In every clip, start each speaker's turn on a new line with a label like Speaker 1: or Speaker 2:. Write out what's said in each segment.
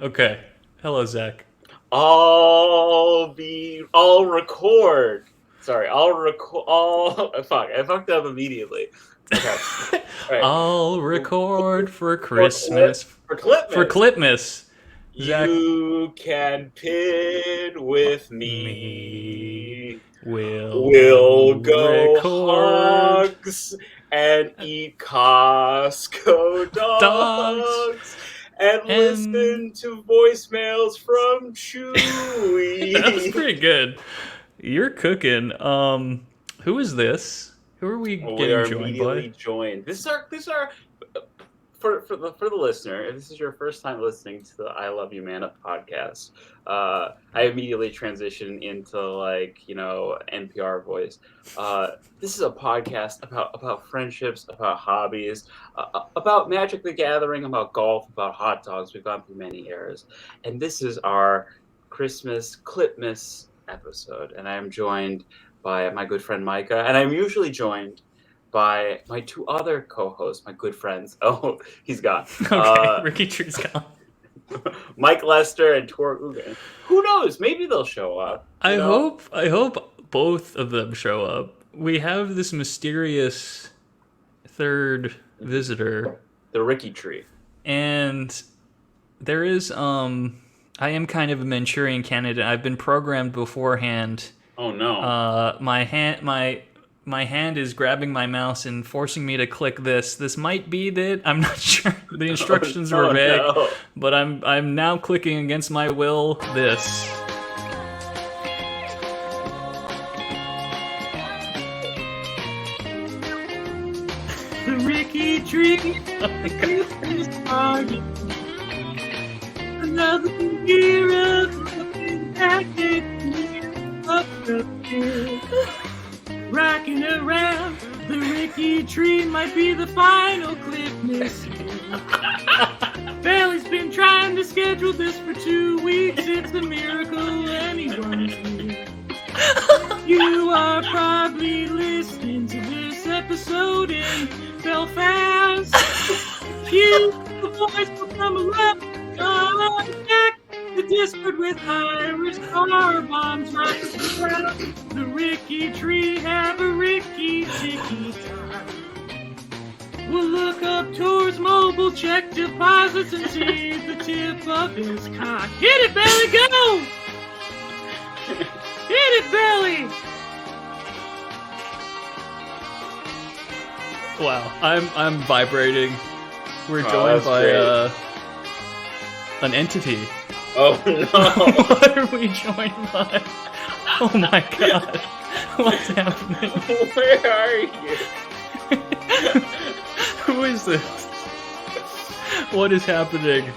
Speaker 1: Okay. Hello, Zach.
Speaker 2: I'll record. Sorry, I'll record. Fuck, I fucked up immediately. Okay, all right.
Speaker 1: I'll record for
Speaker 2: For
Speaker 1: Christmas. For
Speaker 2: Clipmas,
Speaker 1: Clipmas. Zach,
Speaker 2: you can pin with
Speaker 1: me
Speaker 2: me. We'll
Speaker 1: will
Speaker 2: go
Speaker 1: record
Speaker 2: hogs and eat Costco
Speaker 1: dogs
Speaker 2: dogs and
Speaker 1: and...
Speaker 2: listen to voicemails from
Speaker 1: That was
Speaker 2: Chewy.
Speaker 1: pretty good. You're cooking. Who is this? Who are we
Speaker 2: We
Speaker 1: getting
Speaker 2: are
Speaker 1: joined by?
Speaker 2: immediately joined. This is our for the listener. If this is your first time listening to the I Love You Man Up podcast, I immediately transition into NPR voice. This is a podcast about friendships, about hobbies, about Magic the Gathering, about golf, about hot dogs. We've gone through many eras, and this is our Christmas Clipmas episode, and I am joined by my good friend Micah, and I'm usually joined by my two other co-hosts, my good friends. Oh, he's gone.
Speaker 1: Okay, Ricky Tree's gone.
Speaker 2: Mike Lester and Tor Uggen. Who knows? Maybe they'll show up.
Speaker 1: I hope both of them show up. We have this mysterious third visitor,
Speaker 2: The Ricky Tree.
Speaker 1: and there is I am kind of a Manchurian candidate. I've been programmed beforehand.
Speaker 2: Oh no.
Speaker 1: My hand is grabbing my mouse and forcing me to click this. This might be that. I'm not sure. The instructions were vague,
Speaker 2: no.
Speaker 1: but I'm now clicking against my will this.
Speaker 3: The Ricky Tree is party. Another year of looking back up the hill. Rocking around the Ricky Tree might be the final Clipmas. Bailey's been trying to schedule this for 2 weeks. It's a miracle anyone's here. You are probably listening to this episode in Belfast. Cue the voice will come along. Back the Discord with Irish car bombs rocking around. The Ricky Tree have a Ricky Ticky time. We'll look up Tor's mobile, check deposits, and see the tip of his cock. Hit it, Bailey, go! Hit it, Bailey!
Speaker 1: Wow, I'm vibrating. We're
Speaker 2: Oh,
Speaker 1: joined
Speaker 2: that's
Speaker 1: by
Speaker 2: great.
Speaker 1: an entity.
Speaker 2: Oh no.
Speaker 1: What are we joined by? Oh my god. What's happening?
Speaker 2: Where are you?
Speaker 1: Who is this? What is happening?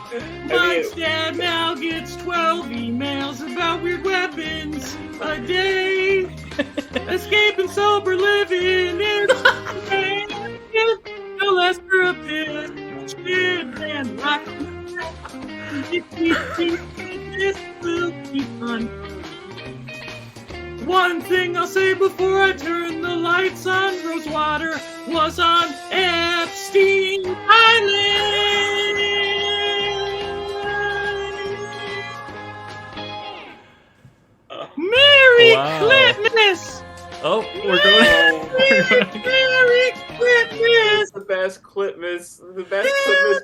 Speaker 3: Mike's dad now gets 12 emails about weird weapons a day. Escaping sober living is no less for a piss. Shit and rock. This will be fun. One thing I'll say before I turn the lights on, Rosewater was on Epstein Island. Merry Clipmas!
Speaker 1: Oh, we're going.
Speaker 3: Merry Clipmas!
Speaker 2: The best Clipmas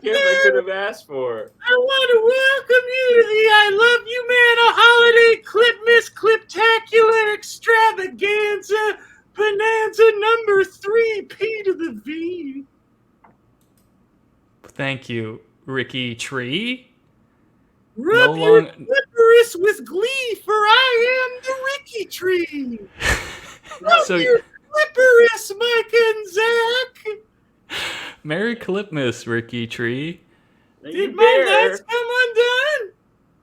Speaker 2: gift I could have asked for.
Speaker 3: I want to welcome you to the I Love You Man a Holiday Clipmas Cliptacular Extravaganza Bonanza number 3 P to the V.
Speaker 1: Thank you, Ricky Tree.
Speaker 3: Rub
Speaker 1: No
Speaker 3: your
Speaker 1: long-
Speaker 3: clitoris with glee, for I am the Ricky Tree. Rub
Speaker 1: So-
Speaker 3: your clitoris, Micah and Zach.
Speaker 1: Merry Clipmas, Ricky Tree.
Speaker 3: Did my lights come undone?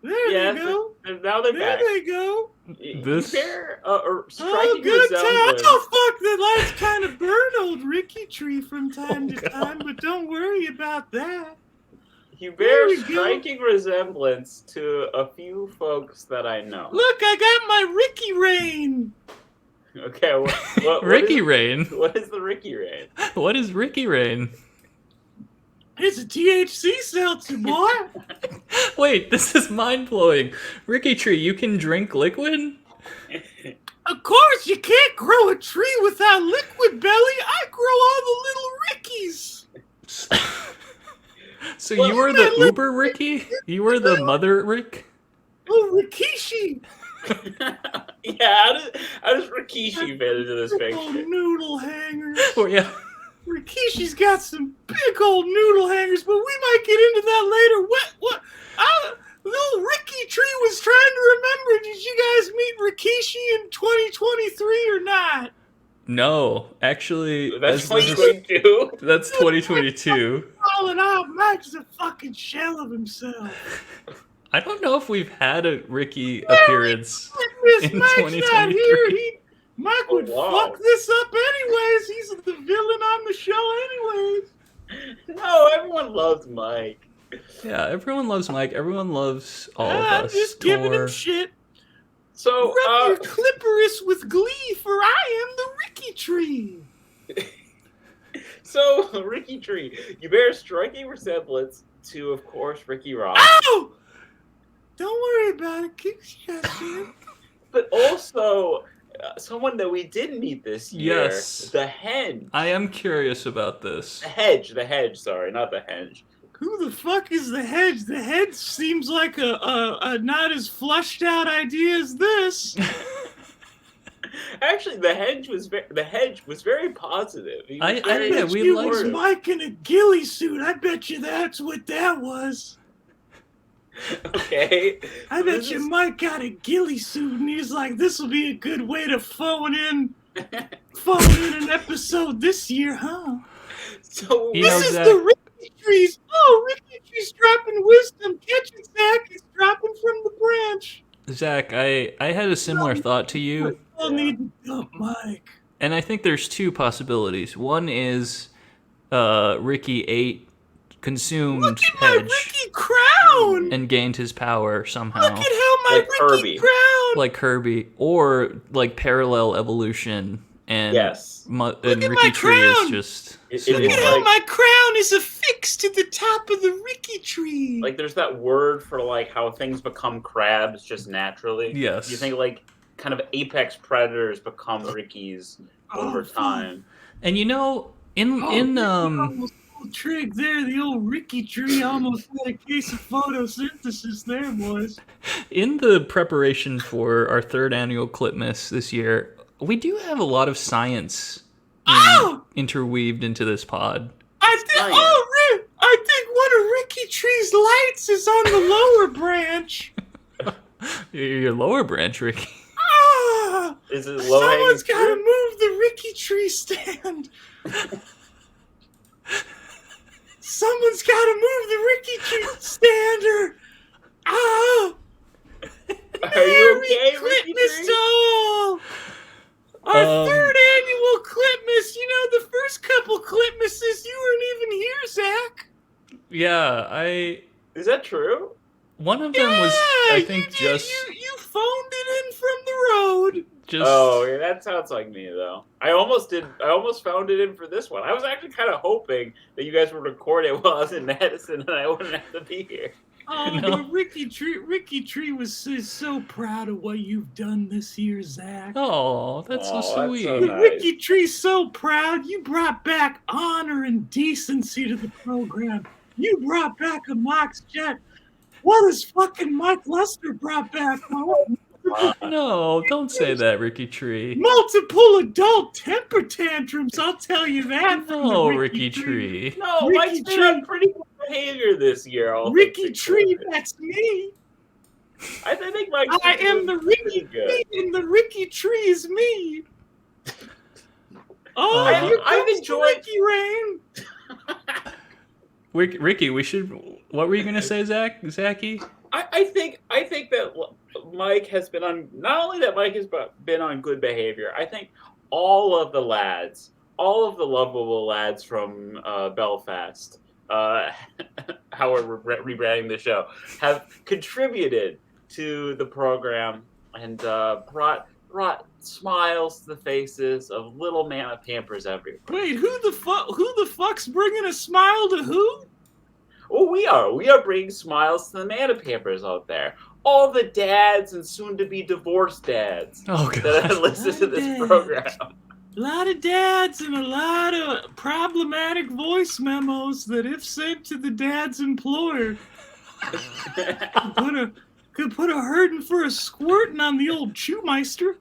Speaker 3: There
Speaker 2: Yeah,
Speaker 3: they go.
Speaker 2: now they're
Speaker 3: There
Speaker 2: back.
Speaker 3: they go.
Speaker 1: This-
Speaker 2: You bear a
Speaker 3: Oh,
Speaker 2: striking
Speaker 3: good time.
Speaker 2: resemblance.
Speaker 3: Oh, fuck, the lights kind of burn old Ricky Tree from time to
Speaker 1: God.
Speaker 3: time, but don't worry about that.
Speaker 2: You
Speaker 3: There
Speaker 2: bear
Speaker 3: we go.
Speaker 2: striking resemblance to a few folks that I know.
Speaker 3: Look, I got my Ricky Rain.
Speaker 2: Okay, what
Speaker 1: Ricky
Speaker 2: is,
Speaker 1: Rain.
Speaker 2: What is the Ricky Rain?
Speaker 1: What is Ricky Rain?
Speaker 3: It's a THC seltzer, boy.
Speaker 1: Wait, this is mind-blowing. Ricky Tree, you can drink liquid?
Speaker 3: Of course, you can't grow a tree without liquid, Belly. I grow all the little Rickies.
Speaker 1: So
Speaker 3: Well,
Speaker 1: you were
Speaker 3: you
Speaker 1: the
Speaker 3: meant li-
Speaker 1: Uber Ricky? You were the mother Rick?
Speaker 3: Oh, Rikishi.
Speaker 2: Yeah, how does Rikishi fit into this
Speaker 3: Big old
Speaker 2: picture?
Speaker 3: noodle hangers.
Speaker 1: Oh, yeah.
Speaker 3: Rikishi's got some big old noodle hangers, but we might get into that later. What? Little Ricky Tree was trying to remember. Did you guys meet Rikishi in 2023 or not?
Speaker 1: No, actually,
Speaker 2: That's
Speaker 1: as this is-
Speaker 2: 2022.
Speaker 1: that's 2022.
Speaker 3: Calling out Mike's a fucking shell of himself.
Speaker 1: I don't know if we've had a Ricky appearance.
Speaker 3: Miss
Speaker 1: In
Speaker 3: Mike's not
Speaker 1: 2023.
Speaker 3: here. Mike would
Speaker 2: wow.
Speaker 3: fuck this up anyways. He's the villain on the show anyways.
Speaker 2: No, everyone loves Mike.
Speaker 1: Yeah, everyone loves Mike. Everyone loves all of
Speaker 3: I'm
Speaker 1: us.
Speaker 3: just giving
Speaker 1: Tor.
Speaker 3: him shit.
Speaker 2: So,
Speaker 3: Rub your clitoris with glee, for I am the Ricky Tree.
Speaker 2: so Ricky Tree, you bear a striking resemblance to, of course, Ricky Ross,
Speaker 3: Ow! Don't worry about it. Keep shit.
Speaker 2: but also someone that we did meet this year.
Speaker 1: Yes.
Speaker 2: The Henge.
Speaker 1: I am curious about this.
Speaker 2: The Hedge, sorry, not the Henge.
Speaker 3: Who the fuck is the Hedge? The Hedge seems like a not as flushed out idea as this.
Speaker 2: Actually, the Hedge was very positive. He was
Speaker 1: I
Speaker 2: very
Speaker 1: bet we
Speaker 3: You
Speaker 1: like-
Speaker 3: was
Speaker 2: supportive.
Speaker 3: Mike in a ghillie suit. I bet you that's what that was.
Speaker 2: Okay.
Speaker 3: I
Speaker 2: So
Speaker 3: bet
Speaker 2: this
Speaker 3: you
Speaker 2: is-
Speaker 3: Mike got a ghillie suit and he's like, this will be a good way to phone in an episode this year, huh?
Speaker 2: So
Speaker 1: You know,
Speaker 3: This is
Speaker 1: Zach-
Speaker 3: the Ricky Trees. Oh, Ricky Tree's dropping wisdom. Catch it, Zach. He's dropping from the branch.
Speaker 1: Zach, I had a similar thought to you,
Speaker 3: We'll need to dump Mike.
Speaker 1: and I think there's two possibilities. One is Ricky ate, consumed
Speaker 3: Look at my
Speaker 1: Hedge,
Speaker 3: Ricky crown.
Speaker 1: and gained his power somehow.
Speaker 3: Look at how my
Speaker 2: Like
Speaker 3: Ricky
Speaker 2: Kirby.
Speaker 3: crown.
Speaker 1: Like Kirby, or like parallel evolution, and
Speaker 2: Yes.
Speaker 1: and
Speaker 3: at my
Speaker 1: Ricky Tree is
Speaker 3: crown.
Speaker 1: just
Speaker 2: It-
Speaker 1: similar.
Speaker 3: Look
Speaker 2: it's
Speaker 3: at how
Speaker 2: like-
Speaker 3: my crown is affixed to the top of the Ricky Tree.
Speaker 2: like there's that word for like how things become crabs just naturally.
Speaker 1: Yes.
Speaker 2: You think like kind of apex predators become Rickies over
Speaker 3: fuck.
Speaker 2: time.
Speaker 1: And you know, in
Speaker 3: Ricky almost pulled trig there. The old Ricky Tree almost had a case of photosynthesis there, boys.
Speaker 1: in the preparation for our third annual Clipmas this year, we do have a lot of science
Speaker 3: Oh!
Speaker 1: interweaved into this pod.
Speaker 3: I think one of Ricky Tree's lights is on the lower branch.
Speaker 1: Your lower branch, Ricky.
Speaker 3: Ah!
Speaker 2: Is it low
Speaker 3: Someone's
Speaker 2: hanging
Speaker 3: got to
Speaker 2: fruit?
Speaker 3: move the Ricky Tree stand. Someone's got to move the Ricky Tree stander. Ah!
Speaker 2: Are you okay,
Speaker 3: Merry
Speaker 2: Ricky
Speaker 3: Clipmas
Speaker 2: Tree?
Speaker 3: to all! Our third annual Clipmas. You know, the first couple Clipmases, you weren't even here, Zach.
Speaker 1: Yeah,
Speaker 2: Is that true?
Speaker 1: one of them was, I think,
Speaker 3: you,
Speaker 1: just
Speaker 3: you phoned it in from the road.
Speaker 2: Oh, yeah, that sounds like me though. I almost found it in for this one. I was actually kind of hoping that you guys would record it while I was in Madison and I wouldn't have to be here.
Speaker 3: Oh,
Speaker 1: No.
Speaker 3: but Ricky Tree was so proud of what you've done this year, Zach.
Speaker 1: Oh, that's
Speaker 2: Oh,
Speaker 1: so
Speaker 2: that's
Speaker 1: sweet.
Speaker 2: so nice.
Speaker 3: Ricky Tree's so proud. You brought back honor and decency to the program. You brought back a Mox Jet. What has fucking Mike Lester brought back?
Speaker 1: No, don't say that, Ricky Tree.
Speaker 3: Multiple adult temper tantrums. I'll tell you that. from the
Speaker 1: No, Ricky Tree.
Speaker 2: No,
Speaker 3: Ricky
Speaker 2: Mike's been
Speaker 3: Tree.
Speaker 2: on pretty good behavior this year. all
Speaker 3: Ricky
Speaker 2: things
Speaker 3: Tree,
Speaker 2: considered.
Speaker 3: that's me.
Speaker 2: I think Mike's
Speaker 3: I
Speaker 2: been
Speaker 3: am the
Speaker 2: doing
Speaker 3: Ricky
Speaker 2: pretty good.
Speaker 3: Tree, and the Ricky Tree is me. Oh,
Speaker 1: I've
Speaker 3: here comes
Speaker 2: enjoyed-
Speaker 3: the Ricky Rain.
Speaker 1: Ricky, we should. What were you gonna say, Zachy?
Speaker 2: I think that Mike has been on. Not only that Mike has been on good behavior. I think all of the lads, all of the lovable lads from Belfast, how we're rebranding the show, have contributed to the program and brought smiles to the faces of little Mama Pampers everywhere.
Speaker 3: Wait, who the fuck's bringing a smile to who?
Speaker 2: Well, we are. We are bringing smiles to the Mana Pampers out there. All the dads and soon-to-be divorced dads that have listened to this program.
Speaker 3: A lot of dads and a lot of problematic voice memos that, if sent to the dad's employer, could put a hurting for a squirting on the old Chewmeister.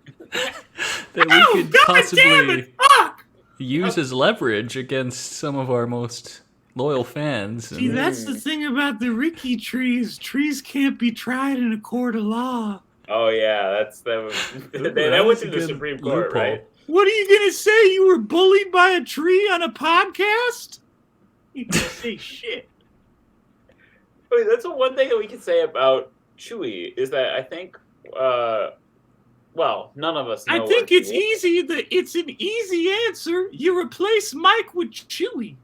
Speaker 1: That we could possibly
Speaker 3: Fuck!
Speaker 1: use as leverage against some of our most loyal fans.
Speaker 3: See, that's the thing about the Ricky trees. Trees can't be tried in a court of law.
Speaker 2: Oh yeah, that went to the Supreme Court,
Speaker 1: loophole.
Speaker 2: right?
Speaker 3: What are you gonna say? You were bullied by a tree on a podcast? You can't say shit.
Speaker 2: Wait, that's the one thing that we can say about Chewie is that I think, well, none of us know.
Speaker 3: I think it's easy. It's an easy answer. You replace Mike with Chewie.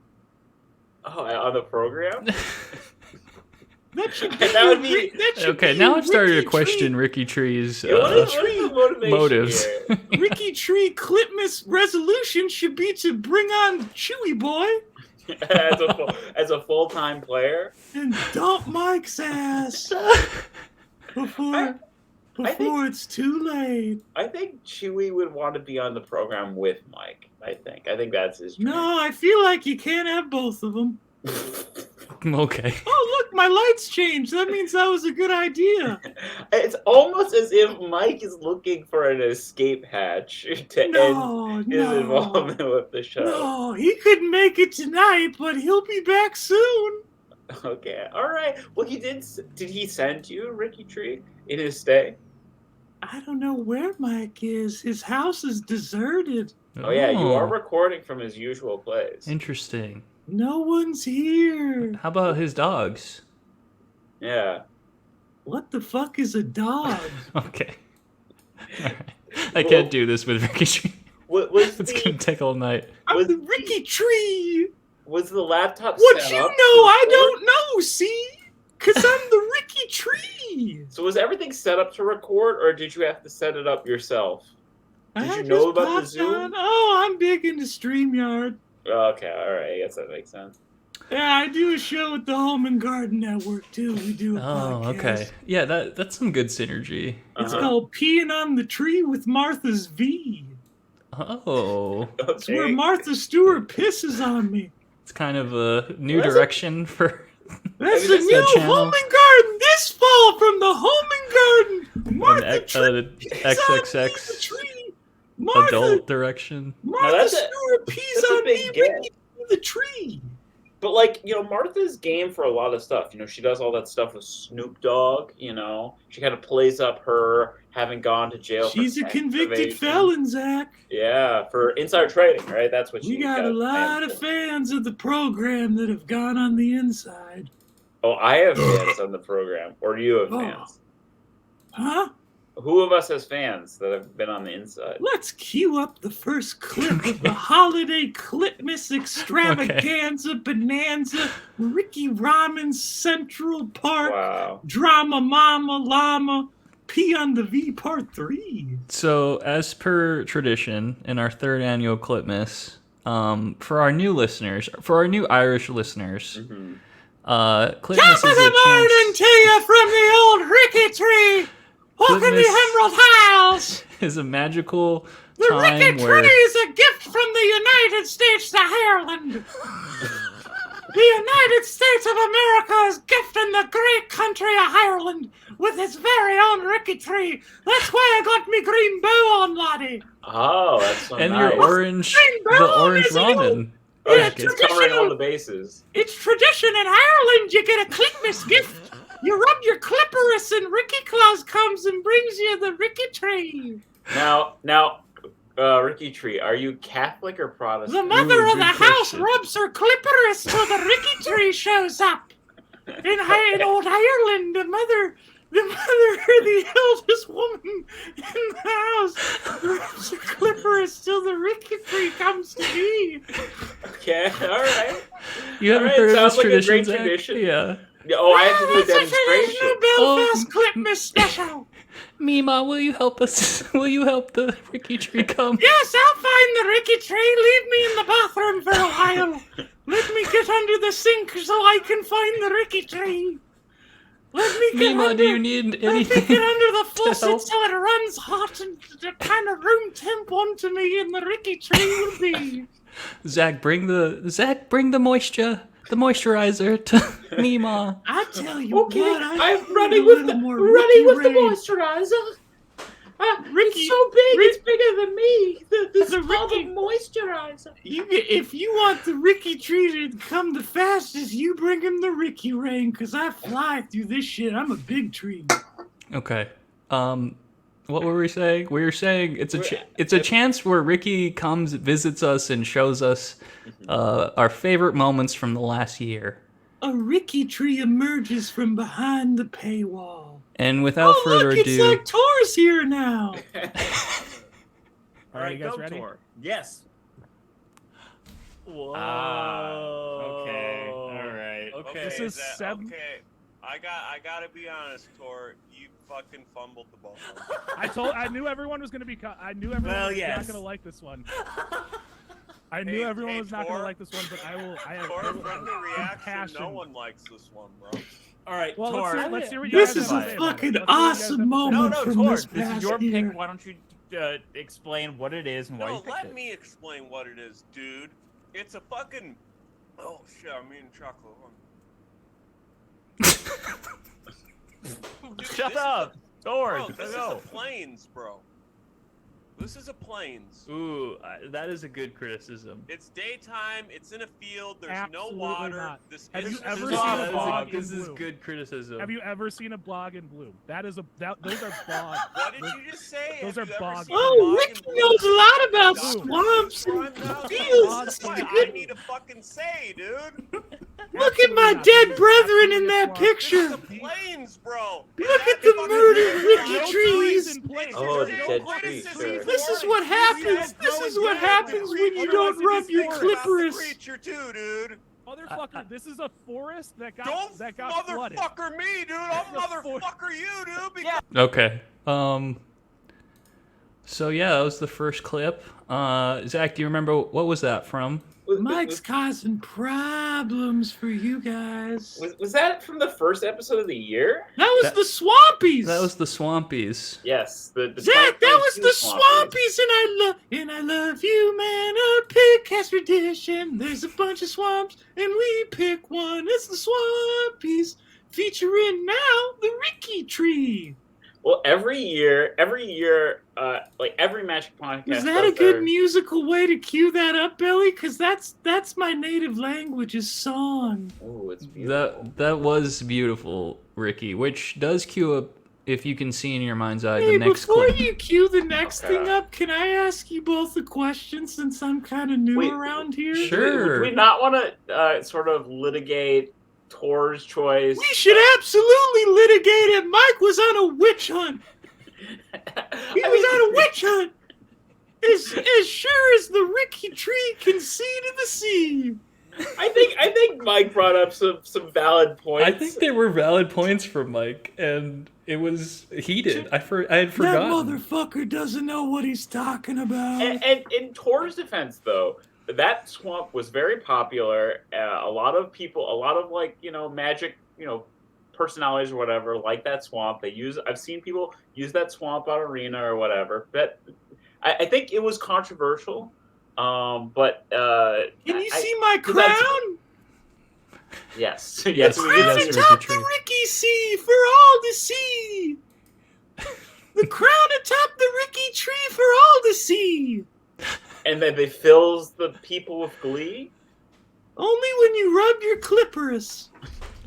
Speaker 2: Oh, on the program?
Speaker 3: That should be
Speaker 2: That would be...
Speaker 1: Okay, now I've started to question Ricky Tree's
Speaker 2: what is the motivation
Speaker 1: motives.
Speaker 2: here?
Speaker 3: Ricky Tree Clipmas resolution should be to bring on Chewie Boy
Speaker 2: as a full-time player?
Speaker 3: and dump Mike's ass before it's too late.
Speaker 2: I think Chewie would want to be on the program with Mike. I think that's his dream.
Speaker 3: No, I feel like you can't have both of them.
Speaker 1: Okay.
Speaker 3: Oh, look, my lights changed. That means that was a good idea.
Speaker 2: It's almost as if Mike is looking for an escape hatch to end his involvement with the show.
Speaker 3: No, he couldn't make it tonight, but he'll be back soon.
Speaker 2: Okay, all right. Well, he did. Did he send you Ricky Tree in his stay?
Speaker 3: I don't know where Mike is. His house is deserted.
Speaker 2: Oh yeah, you are recording from his usual place.
Speaker 1: Interesting.
Speaker 3: No one's here.
Speaker 1: How about his dogs?
Speaker 2: Yeah.
Speaker 3: What the fuck is a dog?
Speaker 1: Okay. All right. I can't do this with Ricky Tree. It's gonna take all night.
Speaker 3: I'm the Ricky Tree.
Speaker 2: Was the laptop
Speaker 3: What
Speaker 2: set
Speaker 3: you
Speaker 2: up
Speaker 3: know? I don't know. See, because I'm the Ricky Tree.
Speaker 2: So was everything set up to record, or did you have to set it up yourself? Did you know about the Zoom?
Speaker 3: Oh, I'm big into StreamYard.
Speaker 2: Okay, all right. I guess that makes sense.
Speaker 3: Yeah, I do a show at the Home and Garden Network too. We do a podcast.
Speaker 1: Okay. Yeah, that's some good synergy.
Speaker 3: It's called Peeing on the Tree with Martha's V.
Speaker 1: Oh.
Speaker 3: It's where Martha Stewart pisses on me.
Speaker 1: It's kind of a new direction for...
Speaker 3: That's the new Home and Garden this fall from the Home and Garden. Martha
Speaker 1: XXX
Speaker 3: the tree.
Speaker 1: adult direction.
Speaker 3: Martha Stewart pees on me, Ricky the tree.
Speaker 2: But like, Martha's game for a lot of stuff. She does all that stuff with Snoop Dogg. She kind of plays up her having gone to jail.
Speaker 3: She's a convicted felon, Zach.
Speaker 2: Yeah, for insider trading, right? That's what she
Speaker 3: got a lot of fans of the program that have gone on the inside.
Speaker 2: Oh, I have fans on the program, or do you have fans?
Speaker 3: Huh?
Speaker 2: Who of us has fans that have been on the inside?
Speaker 3: Let's cue up the first clip of the Holiday Clipmas Extravaganza Bonanza Ricky Ramen Central Park Drama Mama Llama Pee on the V Part 3.
Speaker 1: So, as per tradition in our third annual Clipmas, for our new listeners, for our new Irish listeners, Clipmas
Speaker 3: Top of the morning to you from the old Ricky Tree! Welcome to the Emerald House!
Speaker 1: Is a magical
Speaker 3: the
Speaker 1: time
Speaker 3: Ricky
Speaker 1: where...
Speaker 3: Tree is a gift from the United States to Ireland. The United States of America is gifting the great country of Ireland with its very own Ricky Tree. That's why I got me green bow on, laddie.
Speaker 2: Oh, that's so
Speaker 1: and
Speaker 2: nice.
Speaker 1: your orange, the orange ramen.
Speaker 2: Yeah, it's covering all the bases.
Speaker 3: It's tradition in Ireland. You get a Clipmas gift. You rub your clitoris and Ricky Claus comes and brings you the Ricky Tree.
Speaker 2: Now, Ricky Tree, are you Catholic or Protestant?
Speaker 3: The mother of the house rubs her clitoris till the Ricky Tree shows up. In old Ireland, the mother, the eldest woman in the house, rubs her clitoris till the Ricky Tree comes to be.
Speaker 2: Okay, all right.
Speaker 1: You haven't heard of this tradition,
Speaker 2: great
Speaker 1: Zach?
Speaker 2: tradition.
Speaker 1: Yeah.
Speaker 2: Oh, I have to do a demonstration.
Speaker 3: Belfast Clipmas special.
Speaker 1: Mima, will you help us? Will you help the Ricky tree come?
Speaker 3: Yes, I'll find the Ricky tree. Leave me in the bathroom for a while. Let me get under the sink so I can find the Ricky tree. Let me get
Speaker 1: Mima,
Speaker 3: under,
Speaker 1: do you need
Speaker 3: let me
Speaker 1: anything?
Speaker 3: get under the
Speaker 1: help?
Speaker 3: faucet so it runs hot and kind of room temp onto me, and the Ricky tree will be.
Speaker 1: Zach, bring the moisturizer to Mima.
Speaker 3: I tell you
Speaker 2: Okay,
Speaker 3: what,
Speaker 2: I'm running with the moisturizer.
Speaker 3: Ricky,
Speaker 2: it's so big, it's bigger than me. This is called
Speaker 3: Ricky-
Speaker 2: a moisturizer.
Speaker 3: If you want the Ricky tree to come the fastest, you bring him the Ricky rain, because I fly through this shit. I'm a big tree.
Speaker 1: Okay. What were we saying? We were saying it's a chance where Ricky comes, visits us, and shows us our favorite moments from the last year.
Speaker 3: A Ricky tree emerges from behind the paywall.
Speaker 1: And without further
Speaker 3: look,
Speaker 1: ado,
Speaker 3: it's like Tor's here now.
Speaker 4: All right,
Speaker 3: you guys
Speaker 4: go,
Speaker 3: ready?
Speaker 4: Tor. Yes.
Speaker 5: Whoa.
Speaker 4: Okay. All right.
Speaker 5: Okay.
Speaker 3: This is seven.
Speaker 5: Okay. I gotta be honest, Tor. You fucking fumbled the ball.
Speaker 6: I knew everyone was going to be. I knew everyone
Speaker 4: Well,
Speaker 6: was
Speaker 4: yes.
Speaker 6: not going to like this one. I knew everyone was not going
Speaker 5: Tor.
Speaker 6: to like this one, but I will.
Speaker 5: Tor, from the reaction,
Speaker 6: passion.
Speaker 5: no one likes this one, bro.
Speaker 4: All right,
Speaker 6: Well,
Speaker 4: Tor.
Speaker 6: let's hear what you
Speaker 3: This
Speaker 6: guys
Speaker 3: is
Speaker 6: have
Speaker 3: a
Speaker 6: to say about it.
Speaker 3: fucking
Speaker 6: Let's hear what you guys have
Speaker 3: awesome
Speaker 6: to say.
Speaker 3: moment
Speaker 4: No,
Speaker 3: from
Speaker 4: Tor.
Speaker 3: this
Speaker 4: This is
Speaker 3: past
Speaker 4: your
Speaker 3: year.
Speaker 4: pick. Why don't you explain what it is and why you
Speaker 5: No,
Speaker 4: picked
Speaker 5: let
Speaker 4: it?
Speaker 5: me explain what it is, dude. It's a fucking. Oh shit! I'm eating chocolate. Dude,
Speaker 4: Shut
Speaker 5: this
Speaker 4: up, Tor.
Speaker 5: Bro, this is
Speaker 4: Go.
Speaker 5: a plains, bro. This is a plains.
Speaker 1: ooh, that is a good criticism.
Speaker 5: It's daytime. It's in a field. There's
Speaker 6: Absolutely
Speaker 5: no water.
Speaker 6: not.
Speaker 5: This
Speaker 6: Have
Speaker 5: is
Speaker 6: you ever
Speaker 5: this
Speaker 6: seen
Speaker 5: is
Speaker 6: a
Speaker 5: a
Speaker 6: blog
Speaker 1: This
Speaker 6: in
Speaker 1: is
Speaker 6: blue?
Speaker 1: good criticism.
Speaker 6: Have you ever seen a blog in blue? Those are blogs.
Speaker 5: What did you just say?
Speaker 6: Those
Speaker 5: Have
Speaker 6: are
Speaker 5: you ever
Speaker 6: bogs.
Speaker 5: seen a
Speaker 3: Oh,
Speaker 5: bog
Speaker 3: Ricky
Speaker 5: in
Speaker 3: knows a lot about
Speaker 5: Doctor
Speaker 3: swamps
Speaker 5: Seuss
Speaker 3: and
Speaker 5: run now?
Speaker 3: fields.
Speaker 5: That's what I need to fucking say, dude.
Speaker 3: Look at my dead brethren in that
Speaker 5: This is
Speaker 3: picture.
Speaker 5: the plains, bro.
Speaker 3: Look at the murdered Ricky
Speaker 6: No
Speaker 3: trees.
Speaker 6: in place.
Speaker 2: Oh,
Speaker 6: There's
Speaker 2: the
Speaker 6: no
Speaker 2: dead
Speaker 6: place.
Speaker 2: trees,
Speaker 5: criticism.
Speaker 2: sure.
Speaker 3: This is what happens. This is what happens when you don't rub your clippers.
Speaker 5: Creature too, dude.
Speaker 6: Motherfucker, this is a forest that got
Speaker 5: Don't
Speaker 6: flooded.
Speaker 5: motherfucker me, dude. I'll
Speaker 6: This is a
Speaker 5: motherfucker you, dude. Because
Speaker 1: Okay. So yeah, that was the first clip. Zach, do you remember what was that from?
Speaker 3: Mike's causing problems for you guys.
Speaker 2: Was that from the first episode of the year?
Speaker 3: That was
Speaker 1: That-
Speaker 3: the Swampies.
Speaker 1: That was the Swampies.
Speaker 2: Yes. The
Speaker 3: Zach, that was
Speaker 2: 2022
Speaker 3: the Swampies, and I love you, man. A pigcast tradition. There's a bunch of swamps, and we pick one. It's the Swampies, featuring now the Ricky tree.
Speaker 2: Well, every year, like every Magic podcast.
Speaker 3: Is that a
Speaker 2: does
Speaker 3: good
Speaker 2: their-
Speaker 3: musical way to cue that up, Billy? Because that's my native language is song.
Speaker 2: Oh, it's beautiful.
Speaker 1: That was beautiful, Ricky. Which does cue up, if you can see in your mind's eye,
Speaker 3: Hey,
Speaker 1: the next
Speaker 3: before
Speaker 1: clip.
Speaker 3: you cue the next
Speaker 2: Okay.
Speaker 3: thing up, can I ask you both a question since I'm kind of new
Speaker 2: Wait,
Speaker 3: around here?
Speaker 1: Sure.
Speaker 2: Would we not want to sort of litigate Tor's choice?
Speaker 3: We should absolutely litigate it. Mike was on a witch hunt. He was on a witch hunt. As sure as the Ricky tree can see to the sea.
Speaker 2: I think Mike brought up some valid points.
Speaker 1: I think there were valid points from Mike, and it was heated. I had
Speaker 3: That
Speaker 1: forgotten.
Speaker 3: motherfucker doesn't know what he's talking about.
Speaker 2: And in Tor's defense, though, that swamp was very popular. A lot of like Magic, personalities or whatever like that swamp. I've seen people use that swamp on Arena or whatever. But I think it was controversial. But
Speaker 3: Can you see my
Speaker 2: that's-
Speaker 3: crown?
Speaker 2: yes,
Speaker 1: Yes,
Speaker 2: yes,
Speaker 3: Crown
Speaker 1: that's
Speaker 2: yes,
Speaker 1: Ricky
Speaker 3: atop
Speaker 1: tree.
Speaker 3: the Ricky sea for all to see. The crown atop the Ricky tree for all to see.
Speaker 2: and then they fills the people with glee.
Speaker 3: Only when you rub your clippers.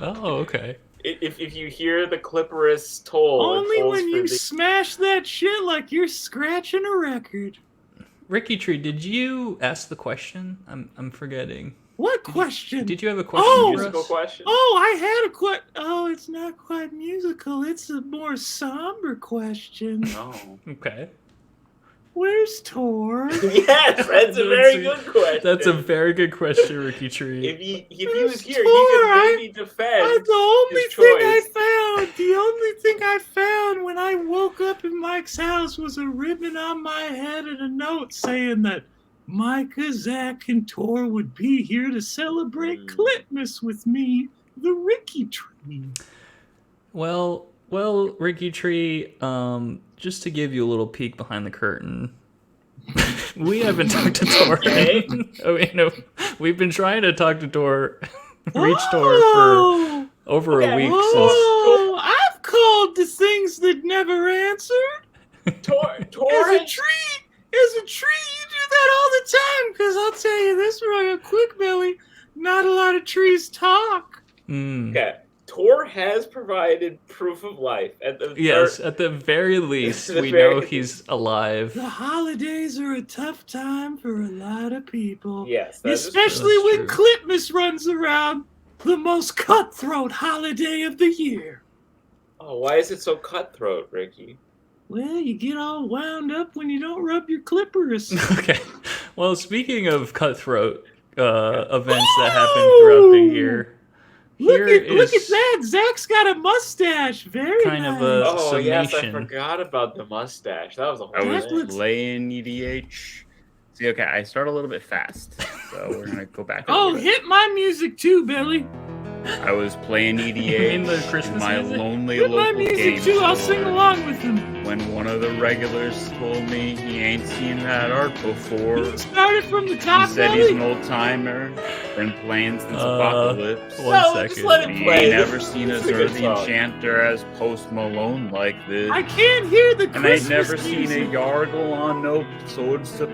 Speaker 1: Oh, okay.
Speaker 2: If you hear the clitoris toll, it
Speaker 3: Only
Speaker 2: tolls
Speaker 3: when
Speaker 2: for
Speaker 3: you
Speaker 2: the-
Speaker 3: smash that shit like you're scratching a record.
Speaker 1: Ricky Tree, did you ask the question? I'm forgetting.
Speaker 3: What question?
Speaker 1: Did you have a question
Speaker 3: Oh!
Speaker 1: for
Speaker 2: musical
Speaker 1: us?
Speaker 2: question.
Speaker 3: Oh, I had a question. Oh, it's not quite musical. It's a more somber question.
Speaker 2: No.
Speaker 1: Okay.
Speaker 3: Where's Tor?
Speaker 2: Yes, that's a very good question.
Speaker 1: That's a very good question, Ricky Tree.
Speaker 2: If he was here,
Speaker 3: Tor,
Speaker 2: he could maybe defend.
Speaker 3: The only
Speaker 2: his
Speaker 3: thing I
Speaker 2: choice.
Speaker 3: found happened when I woke up in Mike's house was a ribbon on my head and a note saying that Micah, Zach, and Tor would be here to celebrate Clipmas with me, the Ricky Tree.
Speaker 1: Well, Ricky Tree, just to give you a little peek behind the curtain, we haven't talked to Tor. We've been trying to talk to Tor, reach Tor for over a week
Speaker 3: Oh, I've called to things that never answered.
Speaker 2: Tor
Speaker 3: As a tree, you do that all the time. Because I'll tell you this right quick, Billy, not a lot of trees talk.
Speaker 2: Okay. Tor has provided proof of life. At
Speaker 1: the very least, we know he's alive.
Speaker 3: The holidays are a tough time for a lot of people.
Speaker 2: Yes,
Speaker 3: especially when
Speaker 1: true.
Speaker 3: Clipmas runs around, the most cutthroat holiday of the year.
Speaker 2: Oh, why is it so cutthroat, Ricky?
Speaker 3: Well, you get all wound up when you don't rub your clippers.
Speaker 1: Okay. Well, speaking of cutthroat events that happen throughout the year,
Speaker 3: Look at that! Zach's got a mustache. Very
Speaker 1: kind
Speaker 3: nice.
Speaker 1: of a
Speaker 2: Oh, yes, I
Speaker 1: summation.
Speaker 2: forgot about the mustache. That was a whole
Speaker 4: I was
Speaker 2: thing.
Speaker 4: playing EDH. See, okay, I start a little bit fast, so we're gonna go back. a
Speaker 3: Oh,
Speaker 4: little bit.
Speaker 3: hit my music too, Billy.
Speaker 4: I was playing EDH
Speaker 1: mean the
Speaker 4: in
Speaker 1: Christmas
Speaker 4: my
Speaker 1: music?
Speaker 4: lonely
Speaker 3: Hit my
Speaker 4: local
Speaker 3: music
Speaker 4: game
Speaker 3: too. I'll
Speaker 4: store
Speaker 3: sing along with him.
Speaker 4: when one of the regulars told me he ain't seen that art before.
Speaker 3: He started from the
Speaker 4: He
Speaker 3: top,
Speaker 4: said he's an
Speaker 3: Billy.
Speaker 4: old timer, been playing since Apocalypse.
Speaker 1: One
Speaker 2: No,
Speaker 1: second.
Speaker 2: just let it
Speaker 4: He
Speaker 2: play.
Speaker 4: ain't never seen
Speaker 2: This
Speaker 4: a
Speaker 2: is a good
Speaker 4: Zerthy
Speaker 2: song.
Speaker 4: enchanter as Post Malone like this.
Speaker 3: I can't hear the
Speaker 4: And I'd
Speaker 3: Christmas
Speaker 4: never seen a
Speaker 3: music.
Speaker 4: Yargle on no swords to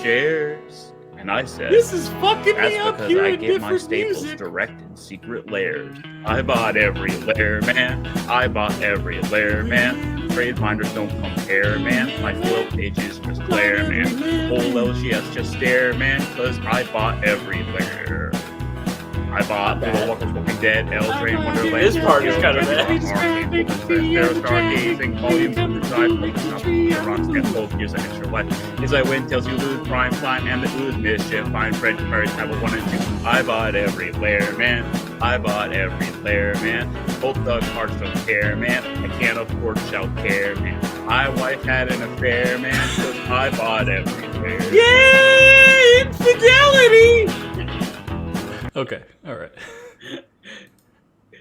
Speaker 4: plowshares. And I said,
Speaker 3: This is fucking
Speaker 4: that's
Speaker 3: me up
Speaker 4: because
Speaker 3: here
Speaker 4: I
Speaker 3: in
Speaker 4: get my
Speaker 3: different
Speaker 4: staples
Speaker 3: music.
Speaker 4: direct in secret lairs. I bought every lair, man. I bought every lair, man. Trade minders don't compare, man. My foil pages just glare, man. Whole LGS just stare, man. Cause I bought every lair. I bought Little Walker's Walking Dead, Eldraine, Wonderland.
Speaker 2: This part is kinda
Speaker 4: Arcade,
Speaker 2: bad.
Speaker 4: Arcade, Stargazing, Volume 105, Rocks get 12 years of extra life. As I win, tells you lose prime time and that lose mischief. Find Fred Murray, Tablet 1 and 2. I bought every lair, man. I bought every lair, man. Both the cards don't care, man. I can't afford child care, man. My wife had an affair, man. Cause I bought every lair.
Speaker 3: Yay! Infidelity!
Speaker 1: Okay, all right.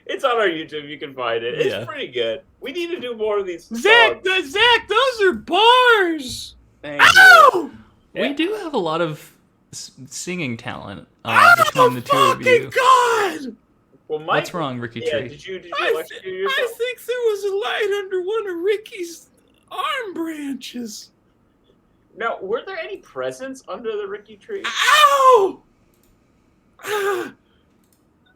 Speaker 2: It's on our YouTube. You can find it. It's
Speaker 1: Yeah.
Speaker 2: pretty good. We need to do more of these.
Speaker 3: Zach,
Speaker 2: songs.
Speaker 3: those are bars!
Speaker 2: Thank you.
Speaker 3: Ow!
Speaker 1: We do have a lot of singing talent
Speaker 3: Oh,
Speaker 1: between the two of
Speaker 3: fucking
Speaker 1: you.
Speaker 3: God!
Speaker 2: Well, Mike,
Speaker 1: What's wrong, Ricky
Speaker 2: Yeah,
Speaker 1: Tree?
Speaker 2: did you
Speaker 3: I
Speaker 2: electrocute yourself?
Speaker 3: think there was a light under one of Ricky's arm branches.
Speaker 2: Now, were there any presents under the Ricky tree?
Speaker 3: Ow! Ah.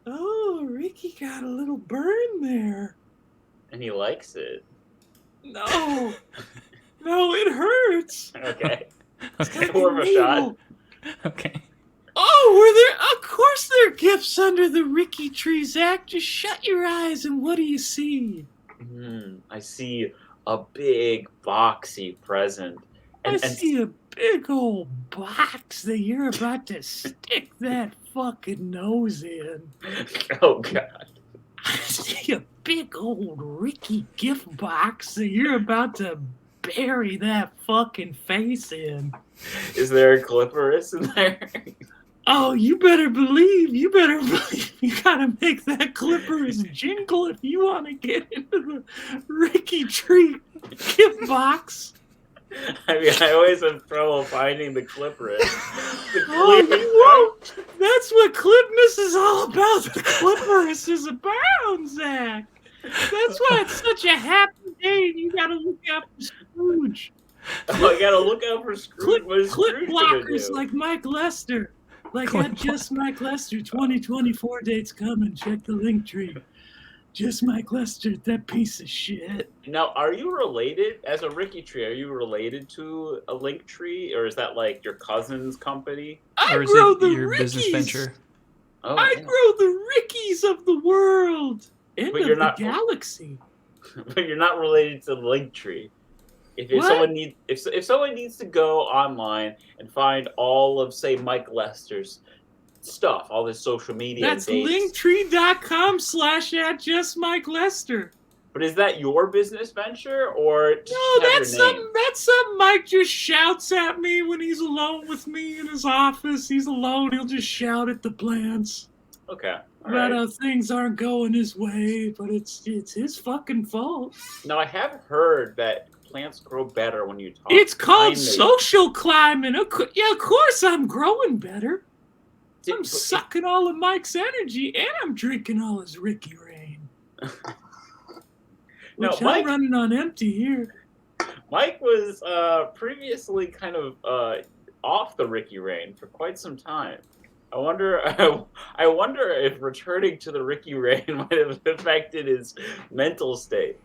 Speaker 3: Oh, Ricky got a little burn there.
Speaker 2: And he likes it.
Speaker 3: No. No, it hurts.
Speaker 2: Okay.
Speaker 1: Okay.
Speaker 2: More of a shot.
Speaker 1: Okay.
Speaker 3: Oh, were there? Of course there are gifts under the Ricky tree, Zach. Just shut your eyes and what do you see?
Speaker 2: I see a big boxy present.
Speaker 3: I see a big old box that you're about to stick that fucking nose in.
Speaker 2: Oh God.
Speaker 3: I see a big old Ricky gift box that you're about to bury that fucking face in.
Speaker 2: Is there a clitoris in there?
Speaker 3: Oh, you better believe you gotta make that clippers jingle if you want to get into the Ricky Tree gift box.
Speaker 2: I mean, I always have trouble finding the clitoris.
Speaker 3: Oh, you won't. That's what Clipmas is all about. The clitoris is about, Zach. That's why it's such a happy day. You gotta look out for Scrooge.
Speaker 2: Oh, I gotta look out for Scrooge. What is
Speaker 3: Clip
Speaker 2: Scrooge gonna
Speaker 3: blockers
Speaker 2: do?
Speaker 3: like Mike Lester. Like
Speaker 1: Clip
Speaker 3: at Just Mike Lester 2024 date's coming. Check the link tree. Just Mike Lester, that piece of shit.
Speaker 2: Now, are you related, as a Ricky Tree, are you related to a link tree, or is that like your cousin's company?
Speaker 3: I
Speaker 1: Or is
Speaker 3: grow
Speaker 1: it
Speaker 3: the
Speaker 1: your
Speaker 3: Rickies.
Speaker 1: business venture?
Speaker 2: Oh,
Speaker 3: I
Speaker 2: yeah.
Speaker 3: grow the Rickies of the world and
Speaker 2: But
Speaker 3: of
Speaker 2: you're
Speaker 3: the
Speaker 2: not-
Speaker 3: galaxy.
Speaker 2: But you're not related to the link tree. If
Speaker 3: What?
Speaker 2: someone needs to go online and find all of, say, Mike Lester's stuff, all his social media
Speaker 3: That's
Speaker 2: dates.
Speaker 3: linktree.com/@justMikeLester.
Speaker 2: But is that your business venture or just
Speaker 3: No,
Speaker 2: have
Speaker 3: that's
Speaker 2: your name?
Speaker 3: something Mike just shouts at me when he's alone with me in his office. He's alone. He'll just shout at the plants
Speaker 2: Okay. All
Speaker 3: about
Speaker 2: right.
Speaker 3: how things aren't going his way, but it's his fucking fault.
Speaker 2: Now, I have heard that plants grow better when you talk.
Speaker 3: It's called
Speaker 2: kindly.
Speaker 3: social climbing. Of course I'm growing better. I'm
Speaker 2: But-
Speaker 3: sucking all of Mike's energy, and I'm drinking all his Ricky Rain.
Speaker 2: No,
Speaker 3: Which
Speaker 2: Mike-
Speaker 3: I'm running on empty here.
Speaker 2: Mike was previously kind of off the Ricky Rain for quite some time. I wonder if returning to the Ricky Rain might have affected his mental state.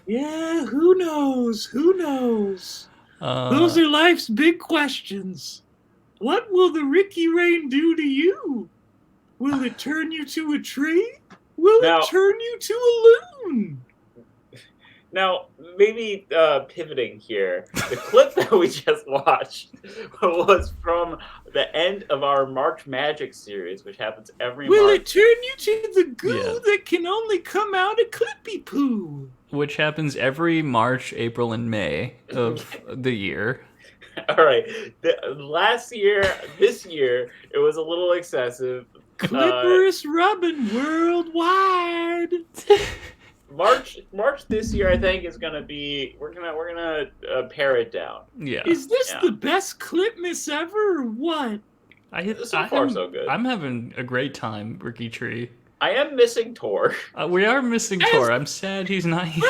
Speaker 3: Yeah, who knows? Who knows? Those are life's big questions. What will the Ricky Rain do to you? Will it turn you to a tree? Will
Speaker 2: Now-
Speaker 3: it turn you to a loon?
Speaker 2: Now, maybe pivoting here, the clip that we just watched was from the end of our March Magic series, which happens every
Speaker 3: Will
Speaker 2: March.
Speaker 3: it turn you to the goo
Speaker 1: Yeah.
Speaker 3: that can only come out of Clippy Poo?
Speaker 1: Which happens every March, April, and May of the year.
Speaker 2: All right. This year, it was a little excessive.
Speaker 3: Clippers rubbing worldwide.
Speaker 2: March this year, I think, is gonna be. We're gonna pare it down.
Speaker 1: Yeah.
Speaker 3: Is this
Speaker 2: Yeah.
Speaker 3: the best Clipmas ever or what?
Speaker 2: So far, so good.
Speaker 1: I'm having a great time, Ricky Tree.
Speaker 2: I am missing Tor.
Speaker 1: We are missing Tor. I'm sad he's not here.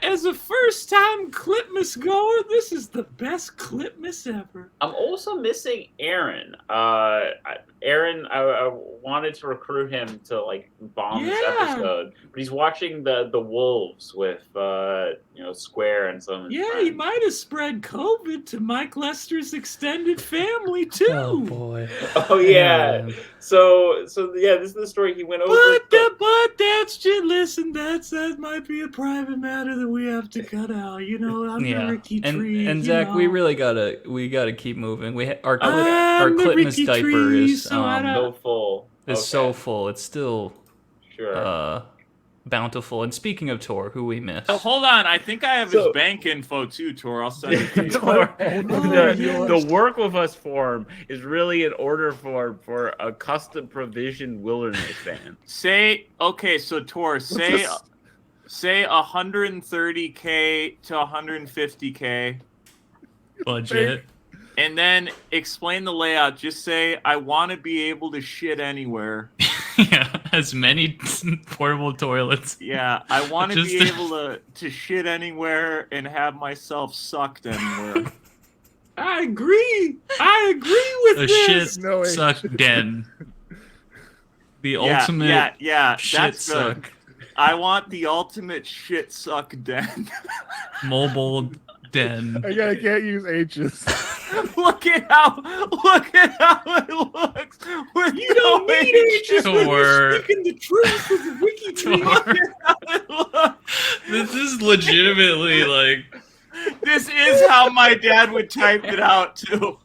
Speaker 3: As a first-time Clipmas goer, this is the best Clipmas ever.
Speaker 2: I'm also missing Aaron. Aaron, I wanted to recruit him to like bomb this
Speaker 3: Yeah.
Speaker 2: episode, but he's watching the Wolves with Square and some of his
Speaker 3: Yeah,
Speaker 2: friends.
Speaker 3: he might have spread COVID to Mike Lester's extended family too.
Speaker 1: Oh boy.
Speaker 2: Oh yeah. So yeah, this is the story he went over.
Speaker 3: But that's just listen. That might be a private matter that we have to cut out. You know, I'm the Ricky Tree.
Speaker 1: And
Speaker 3: you
Speaker 1: Zach,
Speaker 3: know.
Speaker 1: we really gotta keep moving. Our
Speaker 3: I'm the
Speaker 1: Clipmas
Speaker 3: Ricky
Speaker 1: diaper
Speaker 3: Tree,
Speaker 1: is
Speaker 3: so I don't-
Speaker 2: So full.
Speaker 1: is
Speaker 2: Okay.
Speaker 1: so full. It's still
Speaker 2: Sure.
Speaker 1: bountiful. And speaking of Tor, who we miss.
Speaker 4: Oh, hold on. I think I have his bank info too, Tor. I'll send it to you.
Speaker 6: Tor,
Speaker 4: The work with us form is really an order for a custom provision wilderness van. So Tor, say 130K to 150K,
Speaker 1: Budget.
Speaker 4: and then explain the layout. Just say I want to be able to shit anywhere.
Speaker 1: Yeah, as many portable toilets.
Speaker 4: Yeah, I want to
Speaker 1: Just-
Speaker 4: be able to shit anywhere and have myself sucked anywhere.
Speaker 3: I agree with
Speaker 1: A
Speaker 3: this.
Speaker 1: shit
Speaker 6: No way.
Speaker 1: suck den. The ultimate shit
Speaker 4: that's
Speaker 1: suck.
Speaker 4: I want the ultimate shit suck den.
Speaker 1: Mobile den.
Speaker 6: I can't use H's.
Speaker 4: Look at how it looks. With
Speaker 3: You don't
Speaker 4: no
Speaker 3: need it. Just when
Speaker 1: Tor.
Speaker 3: you're speaking the truth with the Wiki Tree.
Speaker 1: Tor. This is legitimately like
Speaker 4: This is how my dad would type it out too.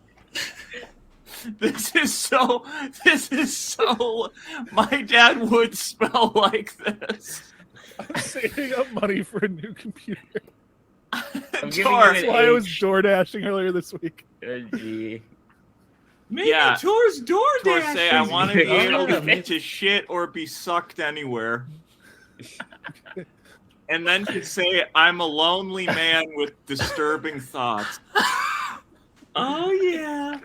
Speaker 4: This is so. My dad would spell like this.
Speaker 6: I'm saving up money for a new computer.
Speaker 2: I'm giving
Speaker 4: Tor,
Speaker 2: you
Speaker 6: That's why I was door dashing earlier this week.
Speaker 2: Gee.
Speaker 3: Maybe
Speaker 4: Yeah.
Speaker 3: Tor's door
Speaker 4: Tor,
Speaker 3: dash.
Speaker 4: say I want to be
Speaker 2: Oh,
Speaker 4: able
Speaker 2: yeah.
Speaker 4: to shit or be sucked anywhere. And then to say I'm a lonely man with disturbing thoughts.
Speaker 3: Oh yeah.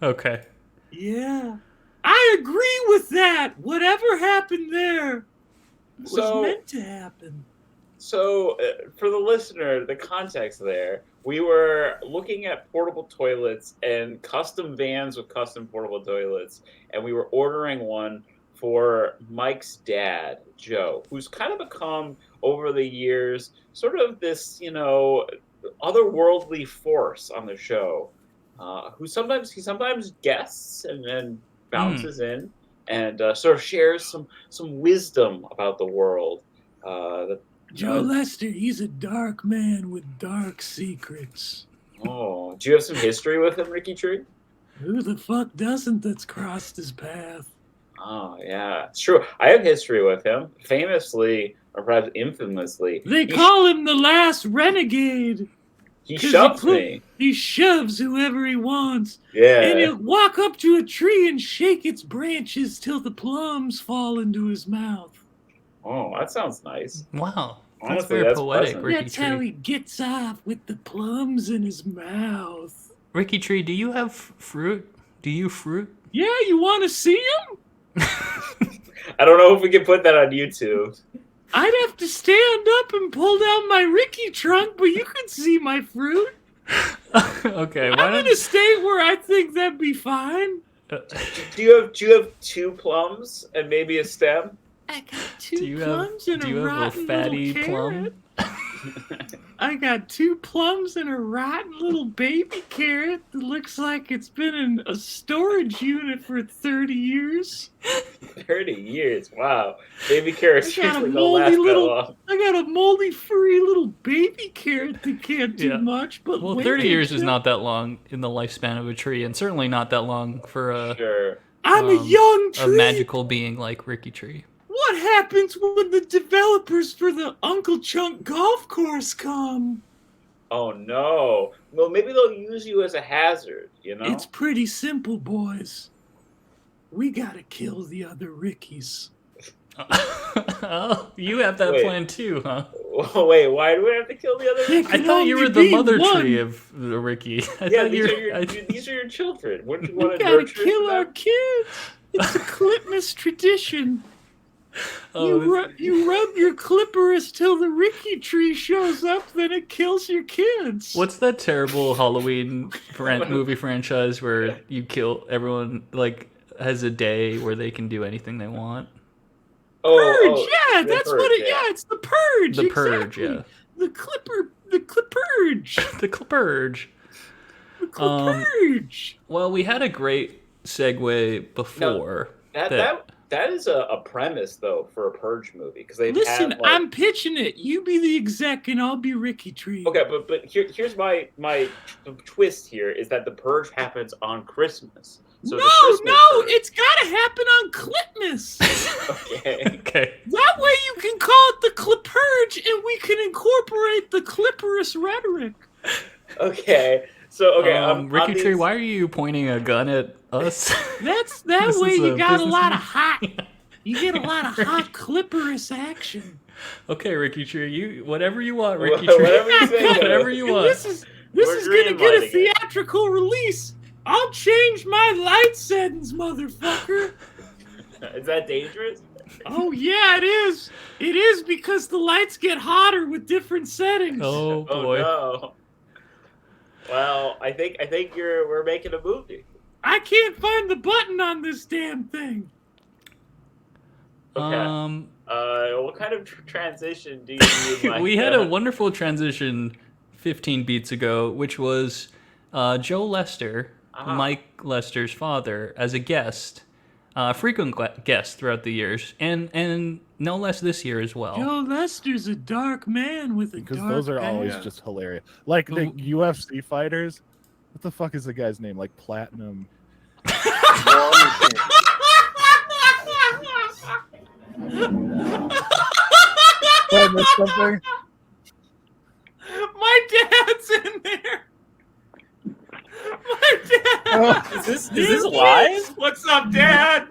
Speaker 1: okay.
Speaker 3: Yeah. I agree with that. Whatever happened there was
Speaker 2: So-
Speaker 3: meant to happen.
Speaker 2: So, for the listener, the context there, we were looking at portable toilets and custom vans with custom portable toilets, and we were ordering one for Mike's dad, Joe, who's kind of become, over the years, sort of this, otherworldly force on the show, who sometimes guests and then bounces in and sort of shares some wisdom about the world.
Speaker 3: Joe Lester, he's a dark man with dark secrets.
Speaker 2: Oh, do you have some history with him, Ricky Tree?
Speaker 3: Who the fuck doesn't that's crossed his path?
Speaker 2: Oh, yeah, it's true. I have history with him. Famously, or perhaps infamously.
Speaker 3: They call him the last renegade.
Speaker 2: He shoves me.
Speaker 3: He shoves whoever he wants.
Speaker 2: Yeah.
Speaker 3: And he'll walk up to a tree and shake its branches till the plums fall into his mouth.
Speaker 2: Oh, that sounds nice.
Speaker 1: Wow. That's
Speaker 2: Honestly,
Speaker 1: very
Speaker 2: that's
Speaker 1: poetic,
Speaker 2: pleasant.
Speaker 1: Ricky
Speaker 3: That's how
Speaker 1: Tree.
Speaker 3: he gets off, with the plums in his mouth.
Speaker 1: Ricky Tree, do you have fruit? Do you fruit?
Speaker 3: Yeah, you want to see him?
Speaker 2: I don't know if we can put that on YouTube.
Speaker 3: I'd have to stand up and pull down my Ricky trunk, but you could see my fruit.
Speaker 1: Okay,
Speaker 3: I'm in a state where I think that'd be fine.
Speaker 2: Do you have 2 plums and maybe a stem?
Speaker 3: I got 2 plums and a rotten
Speaker 1: fatty
Speaker 3: little
Speaker 1: plum?
Speaker 3: carrot. I got 2 plums and a rotten little baby carrot that looks like it's been in a storage unit for 30 years.
Speaker 2: 30 years, wow. Baby carrots
Speaker 3: I got a
Speaker 2: usually don't last that long.
Speaker 3: I got a moldy, furry little baby carrot that can't do much. But
Speaker 1: Well,
Speaker 3: wait
Speaker 1: 30 years is
Speaker 3: until-
Speaker 1: not that long in the lifespan of a tree, and certainly not that long for
Speaker 2: Sure.
Speaker 3: I'm a young
Speaker 1: a
Speaker 3: tree.
Speaker 1: magical being like Ricky Tree.
Speaker 3: What happens when the developers for the Uncle Chunk golf course come?
Speaker 2: Oh no. Well, maybe they'll use you as a hazard, you know?
Speaker 3: It's pretty simple, boys. We gotta kill the other Rickies.
Speaker 1: Oh, you have that
Speaker 2: Wait.
Speaker 1: plan too, huh?
Speaker 2: Oh, wait, why do we have to kill the other?
Speaker 1: I thought you were the mother tree of the Ricky.
Speaker 2: Yeah, these are your children. Wouldn't you want
Speaker 3: We
Speaker 2: to
Speaker 3: gotta
Speaker 2: nurture
Speaker 3: kill
Speaker 2: them?
Speaker 3: our kids. It's a Clipmas tradition.
Speaker 1: Oh,
Speaker 3: You rub your clipperis till the Ricky tree shows up, then it kills your kids.
Speaker 1: What's that terrible Halloween movie franchise where you kill everyone, like, has a day where they can do anything they want?
Speaker 3: Purge, yeah,
Speaker 2: the
Speaker 3: that's
Speaker 2: purge,
Speaker 3: what it.
Speaker 2: yeah.
Speaker 3: Yeah, it's the purge.
Speaker 1: The purge,
Speaker 3: exactly.
Speaker 1: yeah.
Speaker 3: The clipperge.
Speaker 1: The Purge.
Speaker 3: The clipperge.
Speaker 1: Well, we had a great segue before.
Speaker 2: That is a premise though for a purge movie because they
Speaker 3: Listen,
Speaker 2: have, like,
Speaker 3: I'm pitching it. You be the exec, and I'll be Ricky Tree.
Speaker 2: Okay, but here's my twist here is that the purge happens on Christmas. So
Speaker 3: It's gotta happen on Clipmas.
Speaker 2: Okay.
Speaker 1: Okay.
Speaker 3: That way you can call it the Clipperge, and we can incorporate the clipperous rhetoric.
Speaker 2: Okay. So
Speaker 1: Ricky Tree, why are you pointing a gun at us?
Speaker 3: That
Speaker 1: This
Speaker 3: way
Speaker 1: is
Speaker 3: you
Speaker 1: a
Speaker 3: got a
Speaker 1: business
Speaker 3: lot
Speaker 1: meeting.
Speaker 3: of hot. You get a lot of hot clipperous action.
Speaker 1: Okay, Ricky Tree, you whatever you want, Ricky
Speaker 2: Whatever
Speaker 1: Tree.
Speaker 2: you say,
Speaker 1: Whatever you want.
Speaker 3: This is gonna get a theatrical release. I'll change my light settings, motherfucker.
Speaker 2: Is that dangerous?
Speaker 3: Oh yeah, it is. It is because the lights get hotter with different settings.
Speaker 1: Oh boy.
Speaker 2: Oh no. Well, I think we're making a movie.
Speaker 3: I can't find the button on this damn thing.
Speaker 2: Okay. What kind of transition do you need? Like,
Speaker 1: We had a wonderful transition 15 beats ago, which was Joe Lester, Mike Lester's father, as a guest, frequent guest throughout the years, and no less this year as well.
Speaker 3: Joe Lester's a dark man with a
Speaker 6: Because
Speaker 3: dark
Speaker 6: those are always
Speaker 3: past.
Speaker 6: just hilarious. Like the UFC fighters. What the fuck is the guy's name? Like Platinum. Did I miss something?
Speaker 3: My dad's in there. My dad.
Speaker 6: Oh,
Speaker 2: Is this live?
Speaker 3: What's up, Dad?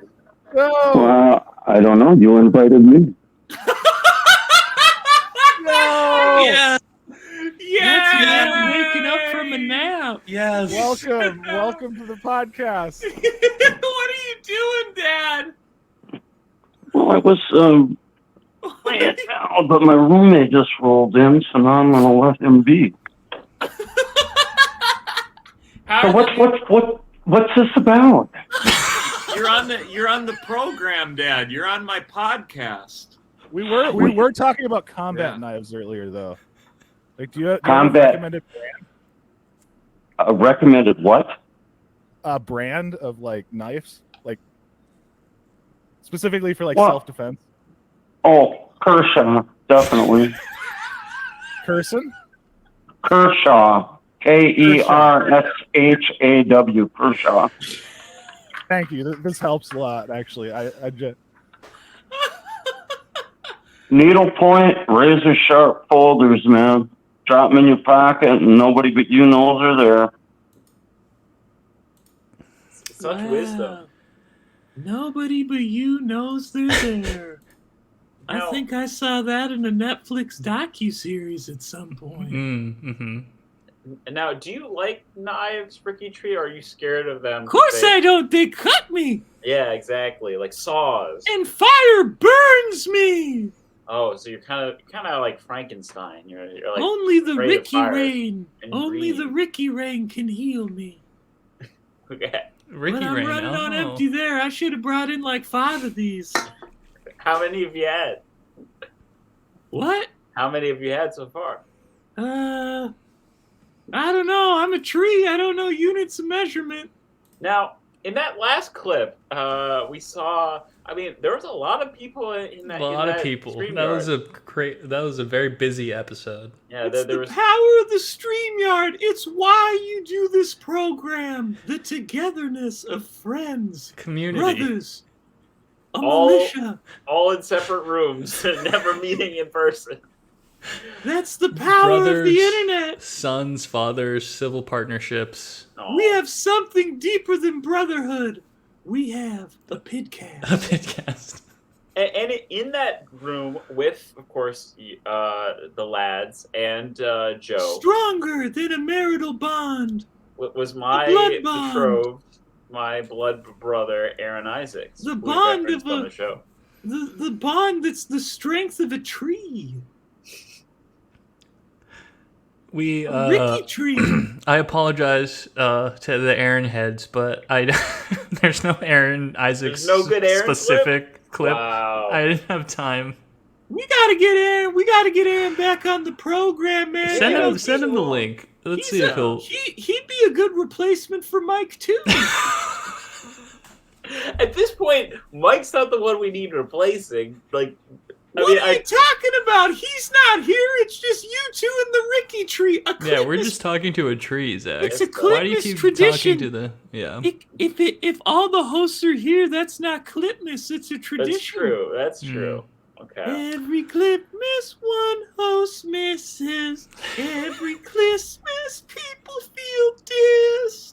Speaker 6: no!
Speaker 7: I don't know. You invited me.
Speaker 6: No!
Speaker 3: Yeah. Yeah. Waking up from a nap.
Speaker 1: Yes.
Speaker 6: Welcome to the podcast.
Speaker 3: What are you doing, Dad?
Speaker 7: Well, I was laying down, but my roommate just rolled in, so now I'm going to let him be. So what's this about?
Speaker 3: You're on the program, Dad. You're on my podcast.
Speaker 6: We were talking about combat
Speaker 3: Yeah.
Speaker 6: knives earlier, though. Like, do you have
Speaker 7: Combat-
Speaker 6: a recommended
Speaker 7: Recommended what?
Speaker 6: brand of like knives, like specifically for like
Speaker 7: What?
Speaker 6: self-defense?
Speaker 7: Oh, Kershaw, definitely.
Speaker 6: Person?
Speaker 7: Kershaw. Kershaw. Kershaw.
Speaker 6: Thank you. This helps a lot, actually. I just
Speaker 7: Needlepoint, razor sharp folders, man. Drop them in your pocket and nobody but you knows they're there.
Speaker 2: Such wisdom.
Speaker 3: Nobody but you knows they're there. I
Speaker 2: Now-
Speaker 3: think I saw that in a Netflix docuseries at some point.
Speaker 1: Mm-hmm.
Speaker 2: Now, do you like knives, Ricky Tree, or are you scared of them?
Speaker 3: Of course I don't. They cut me,
Speaker 2: Yeah, exactly. Like saws.
Speaker 3: and fire burns me.
Speaker 2: Oh, so you're kind of like Frankenstein. You're like
Speaker 3: Only the
Speaker 2: afraid of
Speaker 3: Ricky
Speaker 2: fire
Speaker 3: Rain.
Speaker 2: and
Speaker 3: Only the
Speaker 2: green.
Speaker 3: Ricky Rain can heal me.
Speaker 2: Okay.
Speaker 1: Ricky
Speaker 3: But I'm
Speaker 1: Rain.
Speaker 3: running on
Speaker 1: oh.
Speaker 3: empty there. I should have brought in like 5 of these.
Speaker 2: How many have you had?
Speaker 3: What?
Speaker 2: How many have you had so far?
Speaker 3: I don't know. I'm a tree. I don't know units of measurement.
Speaker 2: Now, in that last clip, we saw. I mean, there was a lot of people in that.
Speaker 1: A lot
Speaker 2: in
Speaker 1: of
Speaker 2: that
Speaker 1: people.
Speaker 2: StreamYard.
Speaker 1: That was a very busy episode.
Speaker 2: Yeah,
Speaker 3: It's
Speaker 2: there
Speaker 3: the
Speaker 2: was.
Speaker 3: power of the StreamYard. It's why you do this program. The togetherness of friends,
Speaker 1: Community.
Speaker 3: brothers, a
Speaker 2: All-
Speaker 3: militia.
Speaker 2: all in separate rooms, never meeting in person.
Speaker 3: That's the power of
Speaker 1: Brothers,
Speaker 3: the internet.
Speaker 1: Sons, fathers, civil partnerships.
Speaker 2: Oh.
Speaker 3: We have something deeper than brotherhood. We have a podcast.
Speaker 1: A podcast.
Speaker 2: And in that room with, of course, the lads and Joe
Speaker 3: Stronger than a marital bond.
Speaker 2: was my
Speaker 3: blood bond.
Speaker 2: betrothed, my blood brother, Aaron Isaacs.
Speaker 3: The
Speaker 2: who we
Speaker 3: bond
Speaker 2: referenced
Speaker 3: of
Speaker 2: on
Speaker 3: a-
Speaker 2: the show.
Speaker 3: The bond that's the strength of a tree.
Speaker 1: We
Speaker 3: A Ricky tree.
Speaker 1: I apologize to the Aaron heads, but there's no Aaron Isaacs
Speaker 2: There's no good Aaron
Speaker 1: specific clip.
Speaker 2: Wow.
Speaker 1: I didn't have time.
Speaker 3: We gotta get Aaron. We gotta get Aaron back on the program, man.
Speaker 1: Send
Speaker 3: You know,
Speaker 1: him the link. Let's see
Speaker 3: he's
Speaker 1: if he'll.
Speaker 3: He'd be a good replacement for Mike too.
Speaker 2: At this point, Mike's not the one we need replacing. Like,
Speaker 3: What are you talking about? He's not here. It's just you two and the Ricky tree.
Speaker 1: Yeah, we're just talking to a tree, Zach.
Speaker 3: It's a
Speaker 1: Why do you
Speaker 3: Clipmas
Speaker 1: keep
Speaker 3: tradition.
Speaker 1: talking to the? Yeah.
Speaker 3: If all the hosts are here, that's not Clipmas. It's a tradition.
Speaker 2: That's true. That's true. Okay.
Speaker 3: Every Clipmas one host misses. Every Christmas people feel dissed.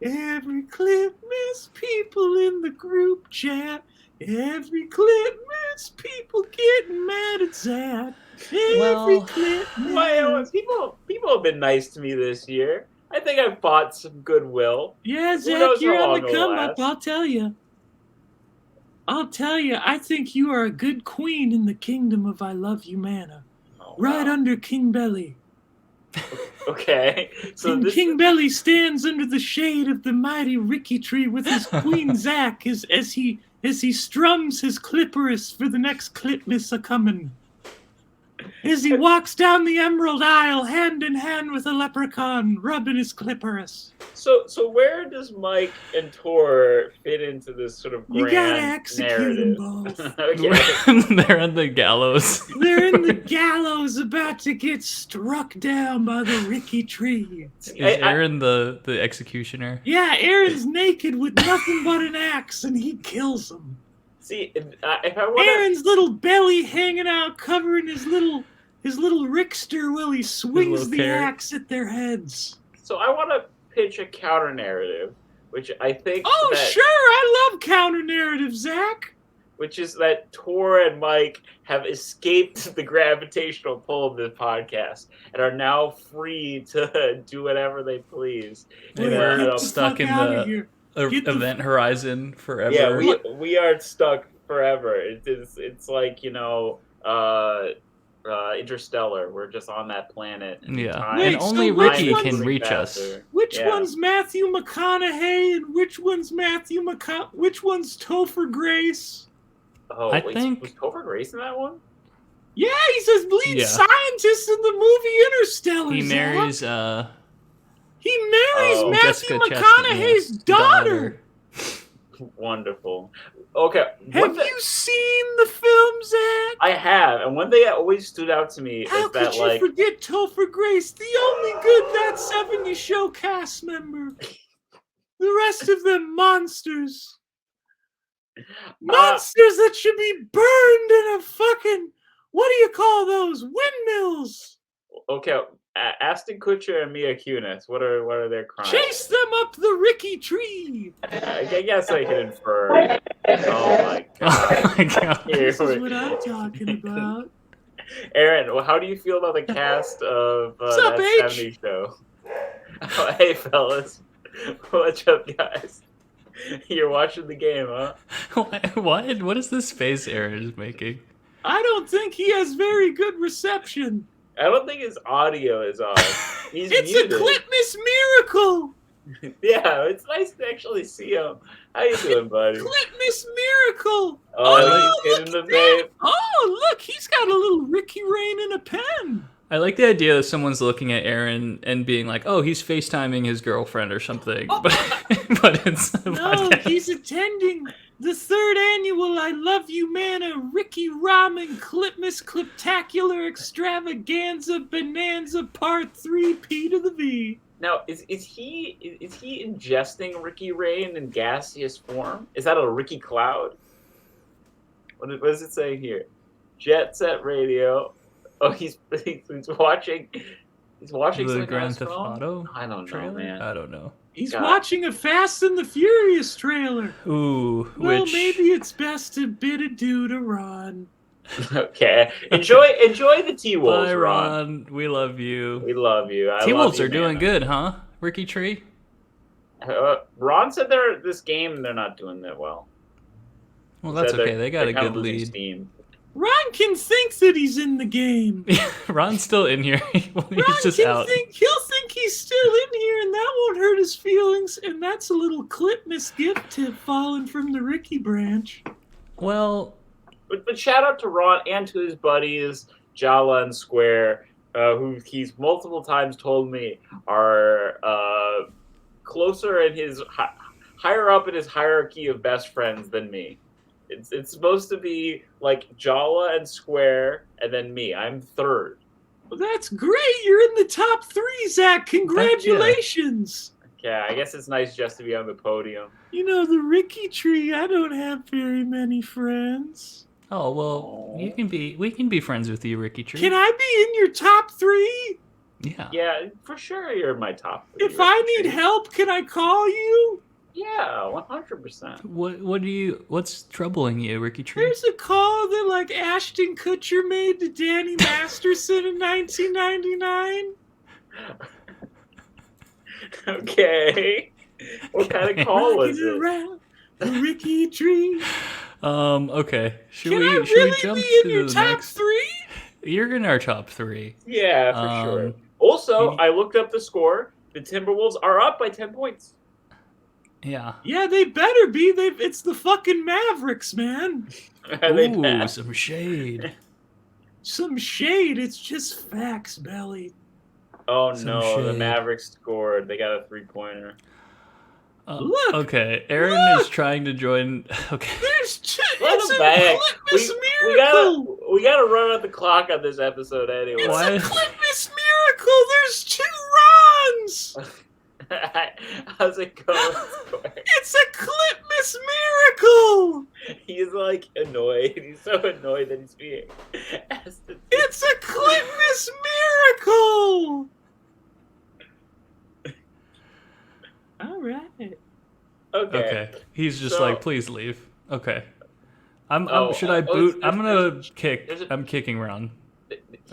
Speaker 3: Every Clipmas people in the group chat. Every Clipmas people getting mad at Zach. Every
Speaker 1: Well,
Speaker 3: Clipmas.
Speaker 2: Well, people have been nice to me this year. I think I've bought some goodwill.
Speaker 3: Yeah,
Speaker 2: Who
Speaker 3: Zach,
Speaker 2: knows
Speaker 3: you're
Speaker 2: how
Speaker 3: on the
Speaker 2: long it'll
Speaker 3: come up.
Speaker 2: last?
Speaker 3: I'll tell you, I think you are a good queen in the kingdom of ILYM Manor.
Speaker 2: Oh,
Speaker 3: Right
Speaker 2: wow.
Speaker 3: under King Belly.
Speaker 2: Okay. So
Speaker 3: And
Speaker 2: this
Speaker 3: King Belly stands under the shade of the mighty Ricky tree with his queen Zach as he strums his clitoris for the next Clipmas a-comin'. As he walks down the Emerald Isle hand in hand with a leprechaun rubbing his clitoris.
Speaker 2: So where does Mike and Tor fit into this sort of grand
Speaker 3: You gotta execute
Speaker 2: narrative?
Speaker 3: them both.
Speaker 2: Okay.
Speaker 1: They're on the gallows.
Speaker 3: They're in the gallows about to get struck down by the Ricky tree.
Speaker 1: Is Aaron the executioner?
Speaker 3: Yeah, Aaron's naked with nothing but an axe and he kills them.
Speaker 2: See, if I want
Speaker 3: Aaron's little belly hanging out, covering his little rickster while he swings
Speaker 1: little
Speaker 3: the
Speaker 1: carrot.
Speaker 3: axe at their heads.
Speaker 2: so I want to pitch a counter narrative, which I think
Speaker 3: Oh,
Speaker 2: that,
Speaker 3: sure, I love counter narrative, Zach.
Speaker 2: which is that Tor and Mike have escaped the gravitational pull of this podcast and are now free to do whatever they please.
Speaker 1: And
Speaker 2: Yeah,
Speaker 1: we're
Speaker 2: get the
Speaker 1: stuck
Speaker 3: fuck
Speaker 1: in
Speaker 3: outta
Speaker 1: the
Speaker 3: here. Get the
Speaker 1: event horizon forever.
Speaker 2: Yeah, we are stuck forever. It's like Interstellar. We're just on that planet. And
Speaker 1: Yeah.
Speaker 2: time-
Speaker 3: Wait,
Speaker 1: and
Speaker 3: so
Speaker 1: only
Speaker 3: which
Speaker 1: Ricky
Speaker 3: one's
Speaker 1: can
Speaker 2: moving
Speaker 1: reach us.
Speaker 2: faster.
Speaker 3: Which
Speaker 2: Yeah.
Speaker 3: one's Matthew McConaughey and which one's which one's Topher Grace?
Speaker 2: Oh,
Speaker 1: I
Speaker 2: wait,
Speaker 1: think-
Speaker 2: was Topher Grace in that one?
Speaker 3: Yeah, he's a lead
Speaker 1: Yeah.
Speaker 3: scientist in the movie Interstellar.
Speaker 1: He
Speaker 3: Zach.
Speaker 1: marries
Speaker 3: He marries
Speaker 2: Oh.
Speaker 3: Matthew
Speaker 1: Jessica
Speaker 3: McConaughey's
Speaker 1: Chastain's
Speaker 3: daughter.
Speaker 2: Wonderful. Okay.
Speaker 3: Have you seen the film, Zach?
Speaker 2: I have, and one thing that always stood out to me
Speaker 3: How
Speaker 2: is that,
Speaker 3: could you
Speaker 2: like,
Speaker 3: forget Topher Grace, the only good That 70s Show cast member? The rest of them monsters. Monsters that should be burned in a fucking What do you call those? Windmills!
Speaker 2: Okay, Aston Kutcher and Mia Kunis. What are their crimes?
Speaker 3: Chase them up the Ricky tree!
Speaker 2: I guess I can infer. Oh my god.
Speaker 1: Oh my god.
Speaker 3: This is what I'm talking about.
Speaker 2: Aaron, how do you feel about the cast of
Speaker 3: What's up,
Speaker 2: that
Speaker 3: H?
Speaker 2: 70s show? Oh, hey, fellas. What's up, guys? You're watching the game, huh?
Speaker 1: What? What is this face Aaron is making?
Speaker 3: I don't think he has very good reception.
Speaker 2: I don't think his audio is on. He's
Speaker 3: It's
Speaker 2: muted.
Speaker 3: a Clipmas miracle!
Speaker 2: Yeah, it's nice to actually see him. How you doing, buddy?
Speaker 3: Clipmas miracle!
Speaker 2: Oh, he's
Speaker 3: look
Speaker 2: hitting the
Speaker 3: at that.
Speaker 2: vape.
Speaker 3: Oh, look, he's got a little Ricky Rain in a pen.
Speaker 1: I like the idea that someone's looking at Aaron and being like, "Oh, he's FaceTiming his girlfriend or something," but it's a
Speaker 3: No,
Speaker 1: podcast.
Speaker 3: he's attending the third annual I Love You Manna Ricky Ramen Clipmas Cliptacular Extravaganza Bonanza Part 3 P to the V.
Speaker 2: Now, is he ingesting Ricky Rain in gaseous form? Is that a Ricky Cloud? What does it say here? Jet Set Radio. Oh, he's watching. He's watching
Speaker 1: The
Speaker 2: something on
Speaker 1: Grand
Speaker 2: his
Speaker 1: Theft
Speaker 2: phone?
Speaker 1: Auto
Speaker 2: I don't know,
Speaker 1: trailer?
Speaker 2: man.
Speaker 1: I don't know.
Speaker 3: He's
Speaker 2: God.
Speaker 3: watching a Fast and the Furious trailer.
Speaker 1: Ooh,
Speaker 3: Well,
Speaker 1: which
Speaker 3: maybe it's best to bid adieu to Ron.
Speaker 2: Okay, enjoy the T Wolves,
Speaker 1: bye,
Speaker 2: Ron.
Speaker 1: Ron. We love you.
Speaker 2: We love you. I
Speaker 1: T
Speaker 2: love
Speaker 1: Wolves
Speaker 2: you,
Speaker 1: are doing
Speaker 2: man.
Speaker 1: good, huh? Ricky Tree.
Speaker 2: Ron said this game they're not doing that well.
Speaker 1: Well,
Speaker 2: He
Speaker 1: that's
Speaker 2: said
Speaker 1: okay. They got
Speaker 2: they're
Speaker 1: a
Speaker 2: kind of
Speaker 1: good
Speaker 2: losing
Speaker 1: lead.
Speaker 2: steam.
Speaker 3: Ron can think that he's in the game.
Speaker 1: Ron's still in here. He's
Speaker 3: Ron
Speaker 1: just
Speaker 3: can
Speaker 1: out.
Speaker 3: he'll think he's still in here, and that won't hurt his feelings. And that's a little Clipmas gift tip falling from the Ricky branch.
Speaker 1: Well,
Speaker 2: But shout out to Ron and to his buddies Jala and Square, who he's multiple times told me are closer in his higher up in his hierarchy of best friends than me. It's supposed to be like Jala and Square, and then me. I'm third.
Speaker 3: Well, that's great. You're in the top 3, Zach. Congratulations.
Speaker 2: Yeah, I guess it's nice just to be on the podium.
Speaker 3: You know, the Ricky tree, I don't have very many friends.
Speaker 1: oh well, we can be friends with you, Ricky Tree.
Speaker 3: Can I be in your top 3?
Speaker 1: Yeah.
Speaker 2: Yeah, for sure you're in my top.
Speaker 3: If I need help, can I call you?
Speaker 2: Yeah, 100%.
Speaker 1: What's troubling you, Ricky Tree?
Speaker 3: There's a call that like Ashton Kutcher made to Danny Masterson in 1999.
Speaker 2: Okay. What kind of call was
Speaker 3: Rocking
Speaker 2: it?
Speaker 3: around the Ricky tree.
Speaker 1: Okay. Should
Speaker 3: Can
Speaker 1: we
Speaker 3: I
Speaker 1: should
Speaker 3: really
Speaker 1: we jump
Speaker 3: be in
Speaker 1: to
Speaker 3: your
Speaker 1: the
Speaker 3: top
Speaker 1: next?
Speaker 3: 3?
Speaker 1: You're in our top 3.
Speaker 2: Yeah, for sure. Also, I looked up the score. The Timberwolves are up by 10 points.
Speaker 1: Yeah.
Speaker 3: Yeah, they better be. It's the fucking Mavericks, man.
Speaker 2: Are they
Speaker 1: Ooh,
Speaker 2: bad?
Speaker 1: some shade.
Speaker 3: Some shade. It's just facts, Belly.
Speaker 2: Oh
Speaker 1: Some
Speaker 2: no, the
Speaker 1: shade.
Speaker 2: Mavericks scored. They got a 3-pointer.
Speaker 3: Look.
Speaker 1: Okay, Aaron is trying to join. Okay.
Speaker 3: There's two.
Speaker 2: Let
Speaker 3: It's
Speaker 2: them
Speaker 3: a
Speaker 2: back.
Speaker 3: Clipmas miracle.
Speaker 2: We gotta run out the clock on this episode anyway.
Speaker 3: It's
Speaker 1: Why?
Speaker 3: a Clipmas miracle. There's 2 runs.
Speaker 2: How's it going?
Speaker 3: It's a Clipmas miracle.
Speaker 2: He's like annoyed. He's so annoyed that he's being asked to.
Speaker 3: It's a Clipmas miracle. All right.
Speaker 2: Okay.
Speaker 1: He's just
Speaker 2: So-
Speaker 1: like, please leave. Okay.
Speaker 2: Oh,
Speaker 1: should I
Speaker 2: oh,
Speaker 1: boot?
Speaker 2: there's-
Speaker 1: I'm gonna
Speaker 2: there's-
Speaker 1: kick.
Speaker 2: there's a-
Speaker 1: I'm kicking Ron.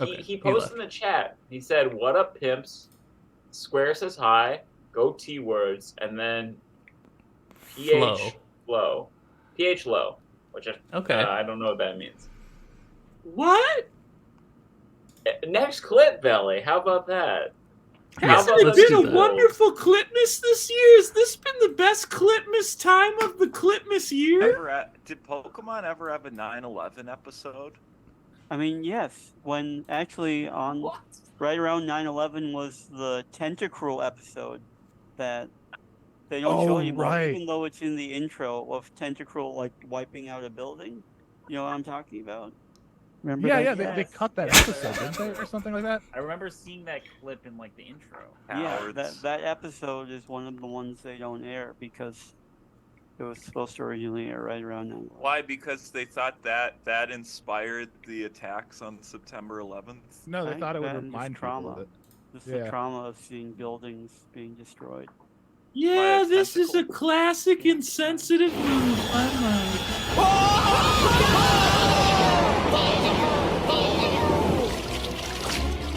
Speaker 1: Okay,
Speaker 2: He
Speaker 1: he
Speaker 2: posted
Speaker 1: left.
Speaker 2: in the chat. He said, "What up, pimps?" Square says hi. Go T words, and then PH low, PH low, which
Speaker 1: Okay.
Speaker 2: I don't know what that means.
Speaker 3: What?
Speaker 2: Next clip, Belly. How about that?
Speaker 1: Yes,
Speaker 3: Hasn't it
Speaker 1: let's
Speaker 3: been
Speaker 1: do
Speaker 3: a
Speaker 1: that.
Speaker 3: wonderful Clipmas this year? Has this been the best Clipmas time of the Clipmas year?
Speaker 5: Did Pokemon ever have a 9/11 episode?
Speaker 8: I mean, yes. When actually on right around 9/11 was the Tentacruel episode that they don't show
Speaker 6: Oh,
Speaker 8: anymore,
Speaker 6: right.
Speaker 8: even though it's in the intro of Tentacruel like wiping out a building. You know what I'm talking about? Remember
Speaker 6: Yeah,
Speaker 8: that?
Speaker 6: they cut that episode, didn't they, or something like that?
Speaker 4: I remember seeing that clip in like the intro.
Speaker 8: Yeah,
Speaker 5: Cowards.
Speaker 8: that episode is one of the ones they don't air because It was supposed to originally air right around 9/11.
Speaker 5: Why? Because they thought that inspired the attacks on September 11th?
Speaker 6: No, they
Speaker 8: I
Speaker 6: thought it would
Speaker 8: think that is
Speaker 6: remind people
Speaker 8: trauma.
Speaker 6: of it.
Speaker 8: Just the
Speaker 6: Yeah.
Speaker 8: trauma of seeing buildings being destroyed.
Speaker 3: Yeah,
Speaker 5: By a
Speaker 3: this is a
Speaker 5: tentacle.
Speaker 3: classic insensitive move by Mike.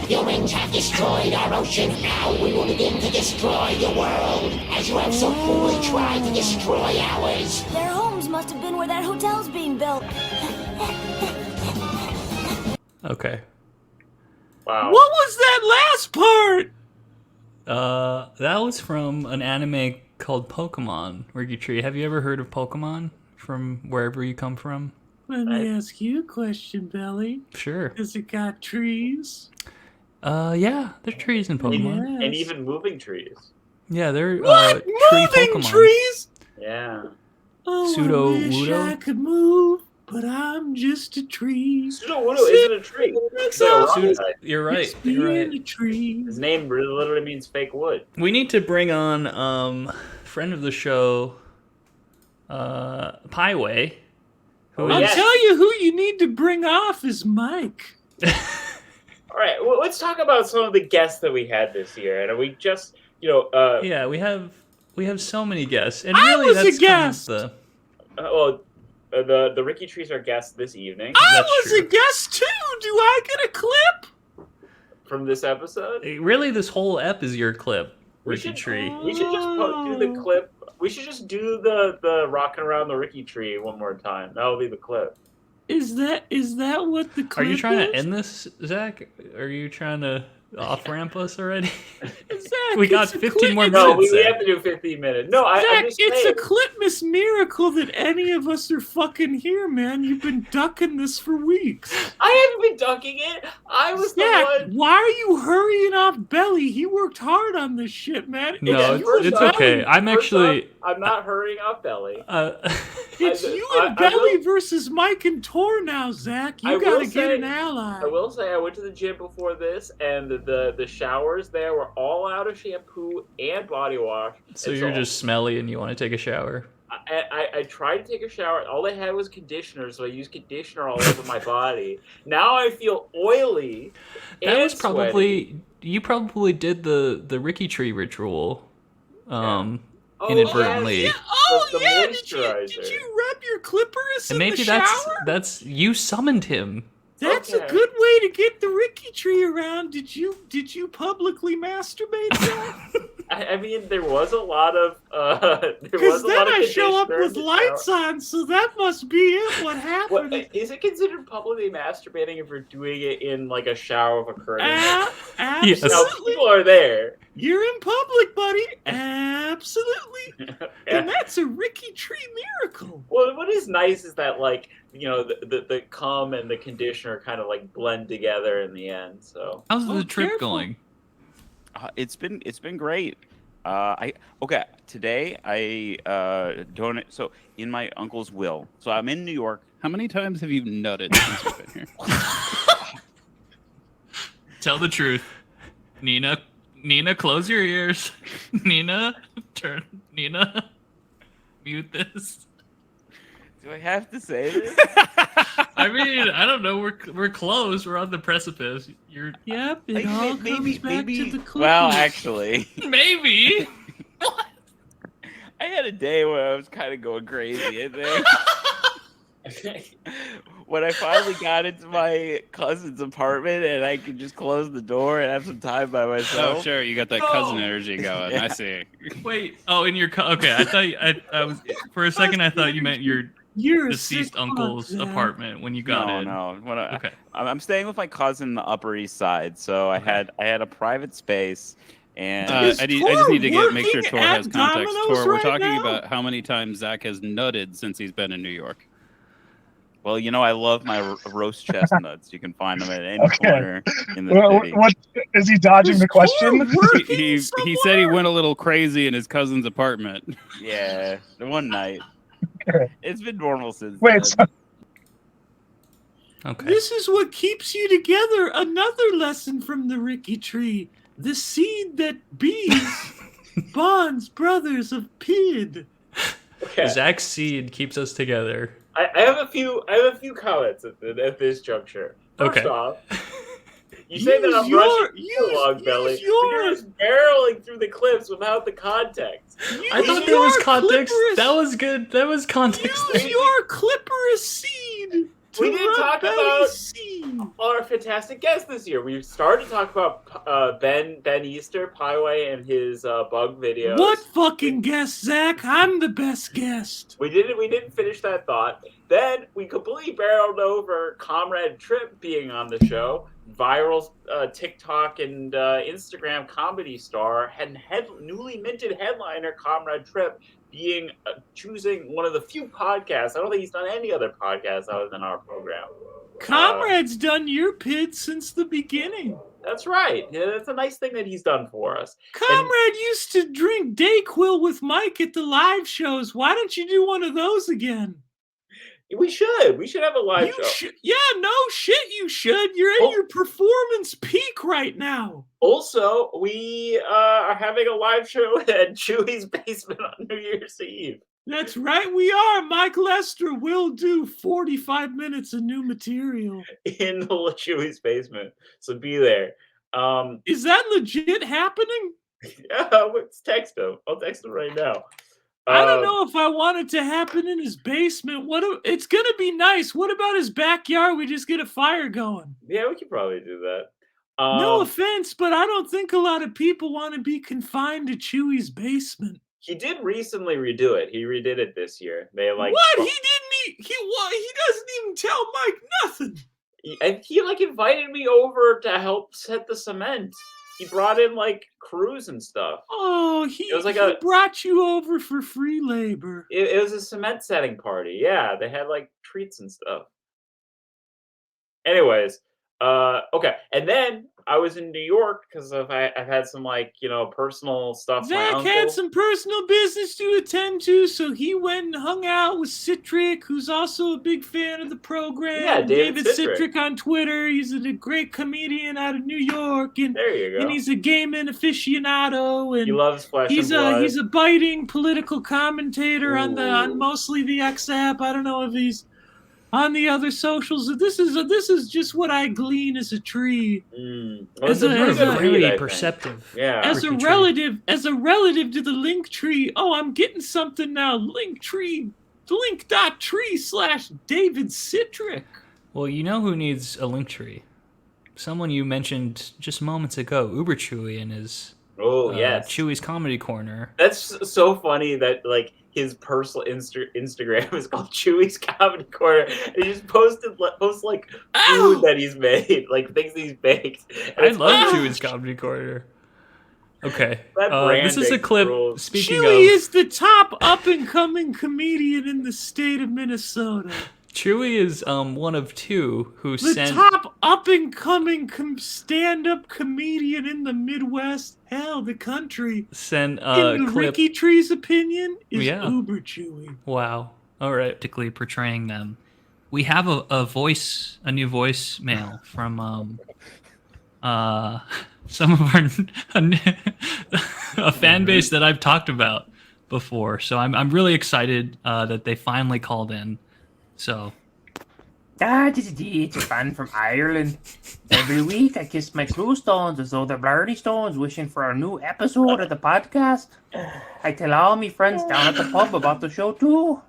Speaker 9: Humans have destroyed our ocean. Now we will begin to destroy your world, as you have so cruelly tried to destroy ours.
Speaker 10: Their homes must have been where that hotel's being built.
Speaker 1: Okay.
Speaker 2: Wow.
Speaker 3: What was that last part?
Speaker 1: That was from an anime called Pokemon. Ricky Tree, have you ever heard of Pokemon from wherever you come from?
Speaker 3: Let me ask you a question, Belly.
Speaker 1: Sure.
Speaker 3: Has it got trees?
Speaker 1: Yeah, there's trees in Pokemon.
Speaker 2: And even moving trees.
Speaker 1: Yeah, they're
Speaker 3: What?
Speaker 1: tree
Speaker 3: Moving
Speaker 1: Pokemon.
Speaker 3: trees?
Speaker 2: Yeah.
Speaker 3: Oh,
Speaker 1: Pseudo
Speaker 3: I wish
Speaker 1: Wudo?
Speaker 3: I could move, but I'm just a tree.
Speaker 2: Pseudo-Wudo isn't a tree.
Speaker 3: That's
Speaker 2: It's a rock
Speaker 3: awesome.
Speaker 2: type.
Speaker 1: You're right.
Speaker 3: Just
Speaker 1: You're
Speaker 3: being
Speaker 1: right.
Speaker 3: a tree.
Speaker 2: His name literally means fake wood.
Speaker 1: We need to bring on friend of the show, Pieway. Who
Speaker 3: I'll
Speaker 2: yes.
Speaker 3: tell you who you need to bring off is Mike.
Speaker 2: All right, well, let's talk about some of the guests that we had this year. And we just,
Speaker 1: Yeah, we have so many guests, and
Speaker 3: I
Speaker 1: really
Speaker 3: was a
Speaker 1: that's
Speaker 3: guest!
Speaker 1: kind of
Speaker 2: the Ricky Trees are guests this evening
Speaker 3: I
Speaker 1: That's
Speaker 3: was
Speaker 1: true.
Speaker 3: a guest too. Do I get a clip?
Speaker 2: from this episode.
Speaker 1: really this whole ep is your clip,
Speaker 2: We
Speaker 1: Ricky
Speaker 2: should-
Speaker 1: Tree.
Speaker 2: We should just do the clip. We should just do the rocking around the Ricky Tree one more time. That'll be the clip.
Speaker 3: Is that what the clip
Speaker 1: Are you trying
Speaker 3: is?
Speaker 1: to end this, Zach? Are you trying to off-ramp us already?
Speaker 3: Zach,
Speaker 1: We got
Speaker 3: it's a
Speaker 1: 15
Speaker 3: clip-
Speaker 1: more
Speaker 2: No,
Speaker 1: minutes.
Speaker 2: we
Speaker 1: Zach.
Speaker 2: have to do 15 minutes. No, I'm
Speaker 3: Zach,
Speaker 2: just
Speaker 3: it's
Speaker 2: saying.
Speaker 3: a Clipmas miracle that any of us are fucking here, man. You've been ducking this for weeks.
Speaker 2: I haven't been dunking it. I was the
Speaker 3: Zach,
Speaker 2: one.
Speaker 3: why are you hurrying off Belly? He worked hard on this shit, man.
Speaker 1: No,
Speaker 3: It's you and
Speaker 1: it's
Speaker 3: Belly.
Speaker 1: okay. I'm
Speaker 2: First
Speaker 1: actually.
Speaker 2: off, I'm not hurrying off Belly.
Speaker 3: It's
Speaker 2: I-
Speaker 3: you
Speaker 2: I-
Speaker 3: and
Speaker 2: I
Speaker 3: Belly
Speaker 2: will-
Speaker 3: versus Mike and Tor now, Zach.
Speaker 2: I
Speaker 3: You
Speaker 2: will
Speaker 3: gotta get
Speaker 2: say-
Speaker 3: an ally.
Speaker 2: I will say I went to the gym before this, and the showers there were all out of shampoo and body wash.
Speaker 1: So
Speaker 2: And
Speaker 1: you're just smelly and you want to take a shower.
Speaker 2: I tried to take a shower. All they had was conditioner, so I used conditioner all over my body. Now I feel oily.
Speaker 1: That
Speaker 2: and
Speaker 1: was probably you probably did the Ricky Tree ritual, inadvertently.
Speaker 3: Yeah, oh
Speaker 2: The
Speaker 3: yeah,
Speaker 2: moisturizer.
Speaker 3: did you rub your clippers
Speaker 1: And
Speaker 3: in
Speaker 1: maybe
Speaker 3: the shower?
Speaker 1: that's you summoned him.
Speaker 3: That's a
Speaker 2: Okay.
Speaker 3: good way to get the Ricky Tree around. Did you publicly masturbate, Zach?
Speaker 2: I mean, there was a lot of
Speaker 3: Because then I show up
Speaker 2: conditioner in
Speaker 3: with
Speaker 2: the
Speaker 3: lights
Speaker 2: shower.
Speaker 3: on, so that must be it. What
Speaker 2: What,
Speaker 3: happened?
Speaker 2: is it considered publicly masturbating if you're doing it in like a shower of a curtain?
Speaker 1: Yes.
Speaker 2: Now
Speaker 3: Absolutely.
Speaker 2: people are there.
Speaker 3: You're in public, buddy. Absolutely. And that's a Ricky Tree miracle.
Speaker 2: Well, what is nice is that the cum and the conditioner kind of like blend together in the end. So
Speaker 1: How's
Speaker 3: Oh,
Speaker 1: the trip
Speaker 3: careful.
Speaker 1: going?
Speaker 4: It's been great. Today I donate. So in my uncle's will. So I'm in New York.
Speaker 11: How many times have you nutted since you've been here?
Speaker 1: Tell the truth. Nina, close your ears. Nina, mute this.
Speaker 4: Do I have to say this?
Speaker 1: I mean, I don't know. We're close. We're on the precipice. You're
Speaker 3: Yep, it
Speaker 4: Like,
Speaker 3: all
Speaker 4: maybe-
Speaker 3: comes back
Speaker 4: maybe-
Speaker 3: to the clippers.
Speaker 4: Well, actually,
Speaker 1: maybe.
Speaker 4: I had a day where I was kind of going crazy. I think. When I finally got into my cousin's apartment and I could just close the door and have some time by myself.
Speaker 11: Oh, sure, you got that cousin energy going. I see.
Speaker 1: Wait. Oh, in your okay. I thought I was for a second. I thought you meant your
Speaker 3: You're a
Speaker 1: deceased
Speaker 3: sick
Speaker 1: uncle's
Speaker 3: fuck, Zach.
Speaker 1: apartment when you got in.
Speaker 4: No.
Speaker 1: Okay.
Speaker 4: I'm staying with my cousin in the Upper East Side, so I had a private space, and
Speaker 3: Is
Speaker 11: I just
Speaker 3: Tor
Speaker 11: need to make sure
Speaker 3: working
Speaker 11: Tor
Speaker 3: at
Speaker 11: has context.
Speaker 3: Domino's
Speaker 11: Tor, we're
Speaker 3: right
Speaker 11: talking
Speaker 3: now?
Speaker 11: about how many times Zach has nutted since he's been in New York.
Speaker 4: well, I love my roast chestnuts. You can find them at any
Speaker 12: Okay.
Speaker 4: corner in the city.
Speaker 12: What is he dodging the question?
Speaker 3: Tor working
Speaker 11: He
Speaker 3: somewhere?
Speaker 11: said he went a little crazy in his cousin's apartment.
Speaker 4: Yeah, the one night.
Speaker 12: Okay.
Speaker 4: It's been normal since.
Speaker 12: Wait,
Speaker 4: then.
Speaker 12: so,
Speaker 1: Okay.
Speaker 3: This is what keeps you together. Another lesson from the Ricky Tree. The seed that bees bonds brothers of PID.
Speaker 2: Okay.
Speaker 1: Zach's seed keeps us together.
Speaker 2: I have a few comments at this juncture. First
Speaker 1: Okay.
Speaker 2: off, you say that I'm rushing long belly, but you're just barreling through the clips without the context.
Speaker 1: I thought there was context. That was good. That was context.
Speaker 3: Use your clipperous seed.
Speaker 2: We didn't talk about our fantastic guest this year. We started to talk about Ben Easter, Pieway, and his bug videos.
Speaker 3: What fucking guest, Zach? I'm the best guest.
Speaker 2: We didn't finish that thought. Then we completely barreled over Comrade Tripp being on the show, viral TikTok and Instagram comedy star, and newly minted headliner Comrade Tripp being choosing one of the few podcasts. I don't think he's done any other podcast other than our program.
Speaker 3: Comrade's done your pit since the beginning.
Speaker 2: That's right. Yeah, that's a nice thing that he's done for us.
Speaker 3: Comrade used to drink Dayquil with Mike at the live shows. Why don't you do one of those again?
Speaker 2: We should. We should have a live show.
Speaker 3: Yeah, no shit, you should. You're in your performance peak right now.
Speaker 2: Also, we are having a live show at Chewy's basement on New Year's Eve.
Speaker 3: That's right, we are. Mike Lester will do 45 minutes of new material.
Speaker 2: In the Chewy's basement. So be there.
Speaker 3: Is that legit happening?
Speaker 2: Yeah, let's text him. I'll text him right now.
Speaker 3: I don't know if I want it to happen in his basement. It's gonna be nice. What about his backyard? We just get a fire going.
Speaker 2: Yeah, we could probably do that.
Speaker 3: No offense, but I don't think a lot of people want to be confined to Chewy's basement.
Speaker 2: He did recently redo it. He redid it this year. They
Speaker 3: What? He didn't. He doesn't even tell Mike nothing.
Speaker 2: He invited me over to help set the cement. He brought in crews and stuff.
Speaker 3: Oh, he brought you over for free labor.
Speaker 2: It was a cement setting party. Yeah, they had treats and stuff. Anyways, okay, and then I was in New York because I've had some personal stuff.
Speaker 3: Zach had some personal business to attend to, so he went and hung out with Citric, who's also a big fan of the program.
Speaker 2: Yeah, David
Speaker 3: Citric on Twitter. He's a great comedian out of New York, and
Speaker 2: there you go.
Speaker 3: And he's a gaming aficionado, and
Speaker 2: he loves flesh and blood.
Speaker 3: He's a biting political commentator on mostly the X app. I don't know if he's on the other socials. This is just what I glean as a tree.
Speaker 2: Well,
Speaker 1: really perceptive.
Speaker 2: Yeah.
Speaker 3: As a relative to the link tree. Oh, I'm getting something now. Link.tree /David Citric.
Speaker 1: Well, you know who needs a link tree? Someone you mentioned just moments ago, Uber Chewy and his
Speaker 2: yes,
Speaker 1: Chewy's Comedy Corner.
Speaker 2: That's so funny that his personal Instagram is called Chewy's Comedy Corner, and he just posts food that he's made, things he's baked.
Speaker 1: I love Chewy's Comedy Corner. Okay, this is a clip.
Speaker 2: Rules.
Speaker 1: Speaking
Speaker 3: Chewy
Speaker 1: of,
Speaker 3: is the top up-and-coming comedian in the state of Minnesota.
Speaker 1: Chewy is one of two who
Speaker 3: the top up-and-coming stand-up comedian in the Midwest, hell, the country.
Speaker 1: Sent
Speaker 3: in
Speaker 1: clip.
Speaker 3: Ricky Tree's opinion, is Uber Chewy.
Speaker 1: Wow. All right.
Speaker 11: Practically portraying them. We have a new voicemail from some of a fan base that I've talked about before. So I'm really excited that they finally called in. So.
Speaker 13: It's a fan from Ireland. Every week I kiss my clue stones as though they're Blarney stones, wishing for a new episode of the podcast. I tell all my friends down at the pub about the show too.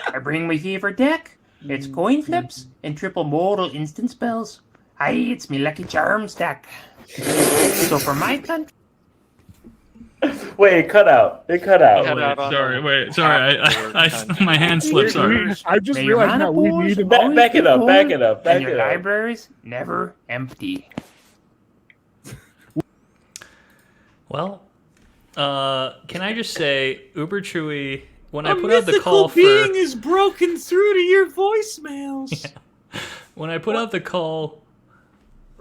Speaker 13: I bring my favorite deck. It's coin flips and triple modal instant spells. Aye, it's me lucky charms deck. So for my country.
Speaker 2: Wait, it cut out.
Speaker 1: Sorry. My hand slipped. Sorry.
Speaker 6: I just realized now we need to
Speaker 2: back it up.
Speaker 13: And your library's never empty.
Speaker 1: Well, can I just say, Uber Chewy, when I
Speaker 3: put
Speaker 1: out the call for...
Speaker 3: being is broken through to your voicemails.
Speaker 1: Yeah. When I put out the call...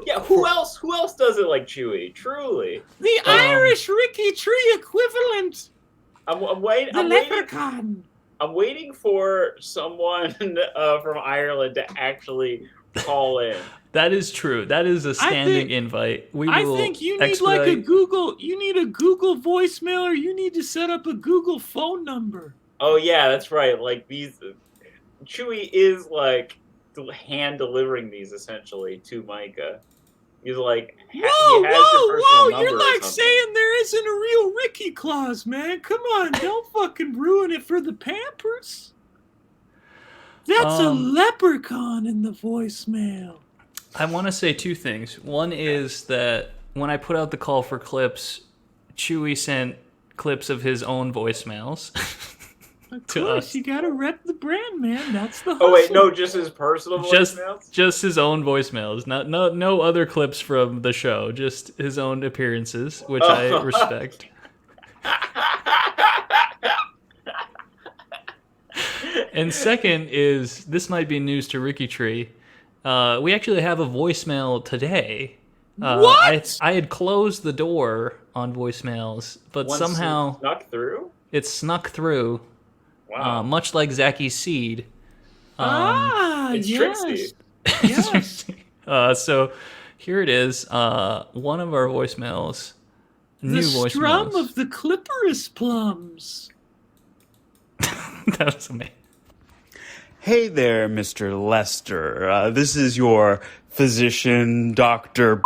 Speaker 2: Yeah, who else does it like Chewy? Truly.
Speaker 3: The Irish Ricky Tree equivalent.
Speaker 2: I'm waiting.
Speaker 3: Leprechaun.
Speaker 2: I'm waiting for someone from Ireland to actually call in.
Speaker 1: That is true. That is a standing invite.
Speaker 3: I think you need You need a Google voicemail, or you need to set up a Google phone number.
Speaker 2: Oh yeah, that's right. Like these, Chewie is like hand delivering these essentially to Micah. He's like, he has your personal number
Speaker 3: You're
Speaker 2: or
Speaker 3: like
Speaker 2: something.
Speaker 3: saying there isn't a real Ricky Claus, man. Come on, don't fucking ruin it for the Pampers. That's a leprechaun in the voicemail.
Speaker 1: I want to say two things. One is that when I put out the call for clips, Chewie sent clips of his own voicemails.
Speaker 3: Of course, you gotta rep the brand, man. That's the hustle.
Speaker 2: Oh wait, no, just his personal voicemails?
Speaker 1: Just his own voicemails. No other clips from the show. Just his own appearances, which I respect. And second is, this might be news to Ricky Tree. We actually have a voicemail today.
Speaker 3: What?
Speaker 1: I had closed the door on voicemails, but
Speaker 2: Once
Speaker 1: somehow
Speaker 2: snuck through.
Speaker 1: it snuck through.
Speaker 2: Wow.
Speaker 1: Much like Zacky's seed.
Speaker 2: It's
Speaker 3: yes.
Speaker 2: Trixie.
Speaker 3: Yes.
Speaker 1: So here it is. One of our voicemails. New
Speaker 3: The strum
Speaker 1: voicemails.
Speaker 3: of the clipperous plums.
Speaker 1: That was amazing.
Speaker 14: Hey there, Mr. Lester. This is your physician, Dr.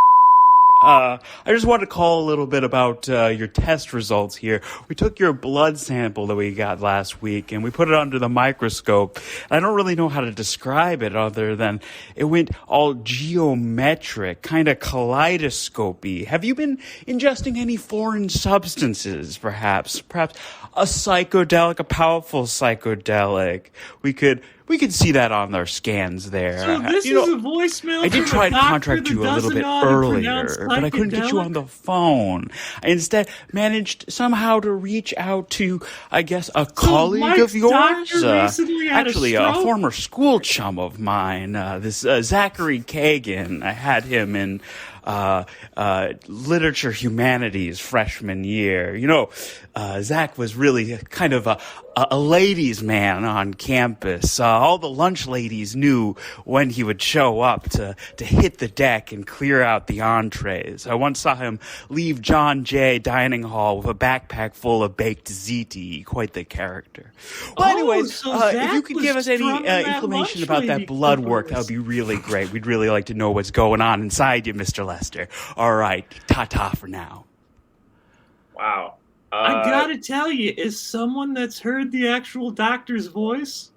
Speaker 14: I just wanted to call a little bit about your test results here. We took your blood sample that we got last week and we put it under the microscope. I don't really know how to describe it other than it went all geometric, kind of kaleidoscopy. Have you been ingesting any foreign substances, perhaps? Perhaps a psychedelic, a powerful psychedelic? We could see that on their scans there.
Speaker 3: So this is a voicemail.
Speaker 14: I did
Speaker 3: from
Speaker 14: try
Speaker 3: a
Speaker 14: to
Speaker 3: doctor
Speaker 14: contract you
Speaker 3: that
Speaker 14: a little
Speaker 3: doesn't
Speaker 14: bit
Speaker 3: know how to pronounce
Speaker 14: earlier, but I couldn't get you on the phone. I instead managed somehow to reach out to, I guess, a colleague
Speaker 3: Mike's
Speaker 14: of yours.
Speaker 3: doctor recently had a
Speaker 14: Actually, a
Speaker 3: stroke?
Speaker 14: former school chum of mine, this Zachary Kagan. I had him in literature humanities freshman year. You know, Zach was really kind of a ladies' man on campus. All the lunch ladies knew when he would show up to hit the deck and clear out the entrees. I once saw him leave John Jay dining hall with a backpack full of baked ziti. Quite the character. Well, anyways,
Speaker 3: so
Speaker 14: if
Speaker 3: Zach
Speaker 14: you could
Speaker 3: was
Speaker 14: give us any
Speaker 3: drumming that
Speaker 14: information
Speaker 3: lunch
Speaker 14: about
Speaker 3: lady
Speaker 14: that blood
Speaker 3: clippers.
Speaker 14: work, that would be really great. We'd really like to know what's going on inside you, Mr. Lester. All right, ta-ta for now.
Speaker 2: Wow.
Speaker 3: I gotta tell you, as someone that's heard the actual doctor's voice,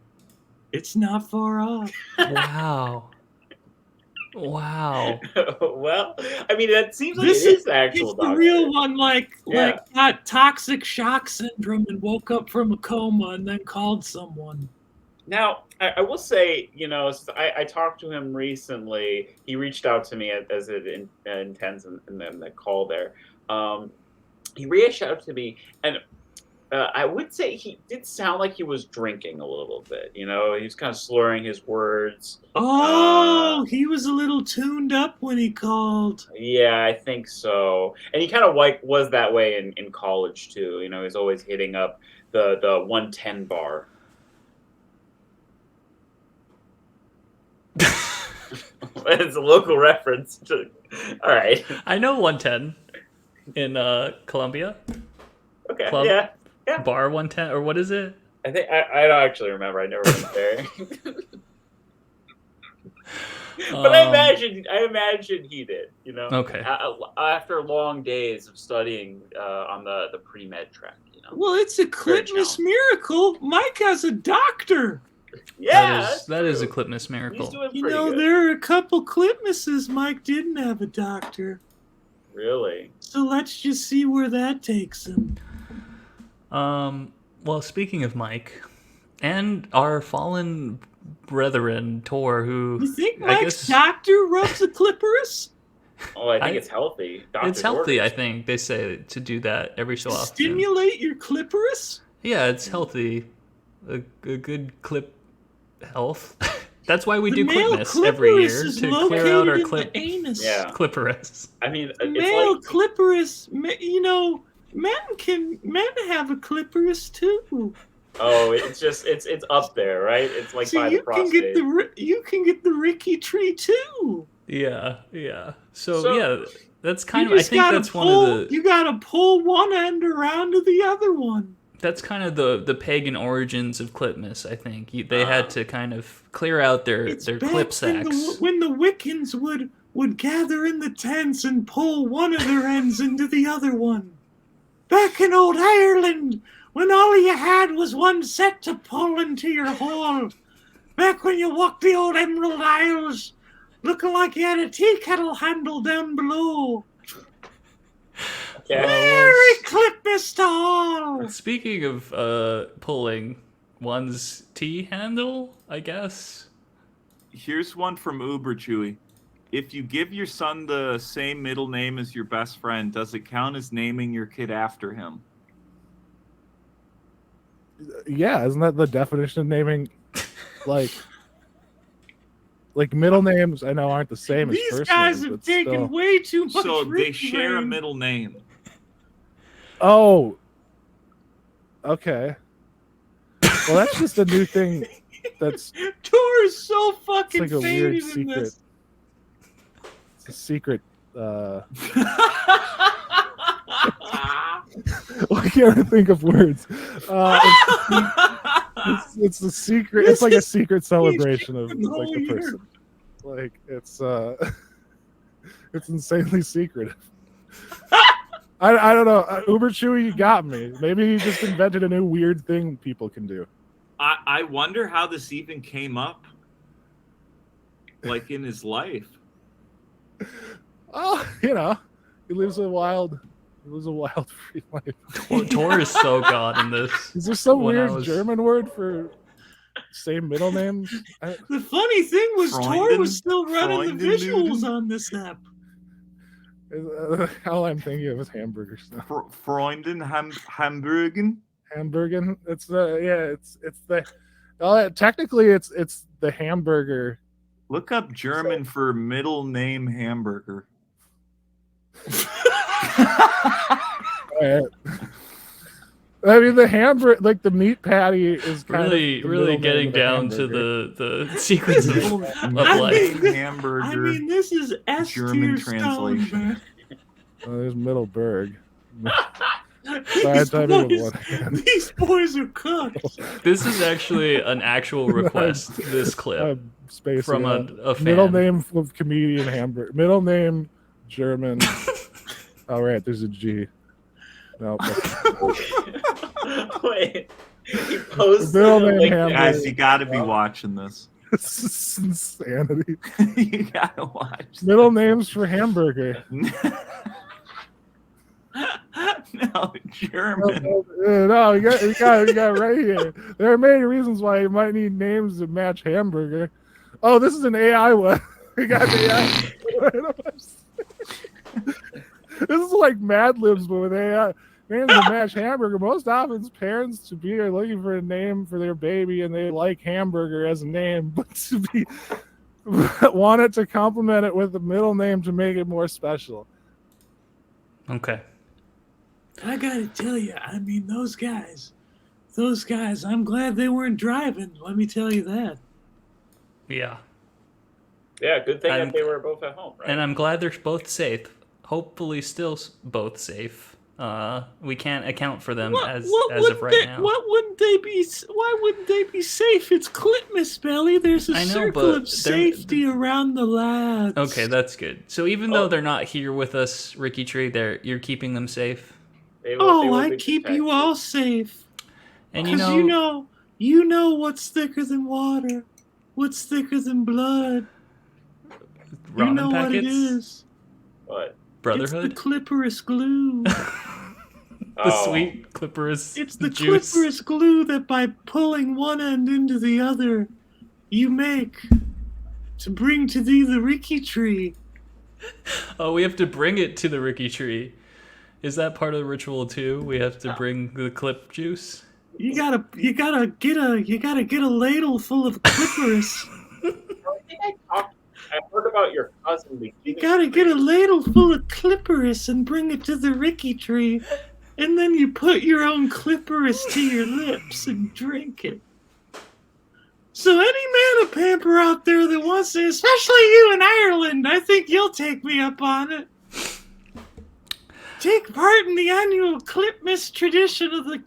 Speaker 3: it's not far off.
Speaker 1: Wow. Wow.
Speaker 2: Well, I mean, that seems like
Speaker 3: This
Speaker 2: it is
Speaker 3: is
Speaker 2: the actual
Speaker 3: it's the
Speaker 2: doctor.
Speaker 3: real one, like
Speaker 2: Yeah.
Speaker 3: got toxic shock syndrome and woke up from a coma and then called someone.
Speaker 2: Now, I will say, you know, I talked to him recently. He reached out to me as it intends in that call there. He reached out to me, and I would say he did sound like he was drinking a little bit. You know, he was kind of slurring his words.
Speaker 3: Oh, he was a little tuned up when he called.
Speaker 2: Yeah, I think so. And he kind of was that way in college too. You know, he's always hitting up the 110 bar. It's a local reference to. All right.
Speaker 1: I know 110 in Columbia.
Speaker 2: Okay.
Speaker 1: Club,
Speaker 2: yeah.
Speaker 1: Bar 110, or what is it?
Speaker 2: I think I don't actually remember. I never went there. But I imagine he did. You know.
Speaker 1: Okay.
Speaker 2: After long days of studying on the pre-med track, you know.
Speaker 3: Well, it's a Clipmas miracle. Mike has a doctor.
Speaker 2: Yeah,
Speaker 1: that is a Clipmas miracle.
Speaker 3: You know, there are a couple Clipmases Mike didn't have a doctor.
Speaker 2: Really?
Speaker 3: So let's just see where that takes him.
Speaker 1: Well, speaking of Mike, and our fallen brethren, Tor, who...
Speaker 3: You think Mike's doctor rubs a clitoris?
Speaker 2: Oh, I think it's healthy.
Speaker 1: It's healthy, I think. They say to do that every so often.
Speaker 3: Stimulate your clitoris?
Speaker 1: Yeah, it's healthy. A good clip health. That's why we do Clipmas every year, to clear out our clitoris.
Speaker 2: I mean,
Speaker 3: the male clitoris, you know, men have a clitoris too.
Speaker 2: Oh, it's just it's up there, right? It's like
Speaker 3: so
Speaker 2: by the prostate.
Speaker 3: You can get the Ricky tree too.
Speaker 1: Yeah. So yeah, that's kind of. I think that's
Speaker 3: you gotta pull one end around to the other one.
Speaker 1: That's kind of the pagan origins of Clipmas, I think. They had to kind of clear out their clip sacks.
Speaker 3: When the Wiccans would gather in the tents and pull one of their ends into the other one. Back in old Ireland, when all you had was one set to pull into your hole. Back when you walked the old Emerald Isles, looking like you had a tea kettle handle down below. Merry Clipmas to all!
Speaker 1: Speaking of pulling one's tea handle, I guess.
Speaker 15: Here's one from Uber Chewy. If you give your son the same middle name as your best friend, does it count as naming your kid after him?
Speaker 6: Yeah, isn't that the definition of naming? Like middle names, I know aren't the same as
Speaker 3: These
Speaker 6: first
Speaker 3: guys
Speaker 6: names,
Speaker 3: have
Speaker 6: but
Speaker 3: taken
Speaker 6: still.
Speaker 3: way too much.
Speaker 15: So they
Speaker 3: Rick
Speaker 15: share a
Speaker 3: Rain.
Speaker 15: middle name.
Speaker 6: Oh, okay. Well, that's just a new thing. That's
Speaker 3: Tor is so
Speaker 6: it's
Speaker 3: fucking
Speaker 6: like a weird
Speaker 3: faded in
Speaker 6: secret.
Speaker 3: this.
Speaker 6: It's a secret. I can't think of words. It's a secret. It's like a secret celebration of like a person. Like it's insanely secretive. I don't know. Uber Chewy, you got me. Maybe he just invented a new weird thing people can do.
Speaker 15: I wonder how this even came up, like in his life.
Speaker 6: Oh, he lives a wild free life.
Speaker 1: Tor is so god in this.
Speaker 6: Is there some
Speaker 1: When I
Speaker 6: weird
Speaker 1: was-
Speaker 6: German word for same middle names?
Speaker 3: The funny thing was Tor was still running the
Speaker 15: Freundenluden?
Speaker 3: visuals on this app.
Speaker 6: All I'm thinking of is hamburgers.
Speaker 15: Freunden Hamburgen.
Speaker 6: Hamburgen. It's technically it's the hamburger.
Speaker 15: Look up German for middle name hamburger.
Speaker 6: Alright. I mean, the hamburger, like the meat patty, is kind
Speaker 1: Really,
Speaker 6: of
Speaker 1: really getting down to the secrets of life.
Speaker 3: I mean, this is S
Speaker 15: German
Speaker 3: tier stone,
Speaker 15: translation.
Speaker 3: man.
Speaker 6: There's Middleburg. Sorry, I typed it with one hand.
Speaker 3: These boys are cooked.
Speaker 1: This is actually an actual request. This clip
Speaker 6: Spacing
Speaker 1: from
Speaker 6: out.
Speaker 1: a fan.
Speaker 6: Middle name of comedian hamburger. Middle name German. Oh right, there's a G. No.
Speaker 2: Wait. He posted
Speaker 6: Middle
Speaker 2: a
Speaker 6: name
Speaker 2: link.
Speaker 6: hamburger.
Speaker 15: Guys, you got to be watching this.
Speaker 6: This is insanity.
Speaker 15: You got to watch.
Speaker 6: Middle names for hamburger.
Speaker 15: No, German.
Speaker 6: No, you got it right here. There are many reasons why you might need names that match hamburger. Oh, this is an AI one. We got the AI. This is like Mad Libs, but with AI. Names that match hamburger. Most often, parents to be are looking for a name for their baby, and they like hamburger as a name, but to be want it to complement it with a middle name to make it more special.
Speaker 1: Okay.
Speaker 3: I gotta tell you, I mean, those guys, I'm glad they weren't driving. Let me tell you that.
Speaker 1: Yeah.
Speaker 2: Yeah, good thing
Speaker 1: I'm-
Speaker 2: that they were both at home, right?
Speaker 1: And I'm glad they're both safe. Hopefully, still both safe. We can't account for them as of right now.
Speaker 3: Why wouldn't they be safe? It's Clipmas, Belly. There's a
Speaker 1: I know,
Speaker 3: circle
Speaker 1: but
Speaker 3: of safety around the lads.
Speaker 1: Okay, that's good. So even though they're not here with us, Ricky Tree, you're keeping them safe.
Speaker 3: I keep you all safe.
Speaker 1: And
Speaker 3: Because you know what's thicker than water, what's thicker than blood.
Speaker 1: ramen
Speaker 3: you know
Speaker 1: packets,
Speaker 3: what it is.
Speaker 2: What?
Speaker 1: Brotherhood,
Speaker 3: It's the clipperous glue.
Speaker 1: the sweet clipperous.
Speaker 3: It's the
Speaker 1: juice.
Speaker 3: clipperous glue that by pulling one end into the other, you make to bring to thee the Ricky Tree.
Speaker 1: Oh, we have to bring it to the Ricky Tree. Is that part of the ritual too? We have to bring the clip juice.
Speaker 3: You gotta get a ladle full of clipperous.
Speaker 2: I heard about your cousin.
Speaker 3: You gotta get a ladle full of clipperous and bring it to the Ricky Tree, and then you put your own clipperous to your lips and drink it. So any man of pamper out there that wants to, especially you in Ireland, I think you'll take me up on it. take part in the annual Clipmas tradition of the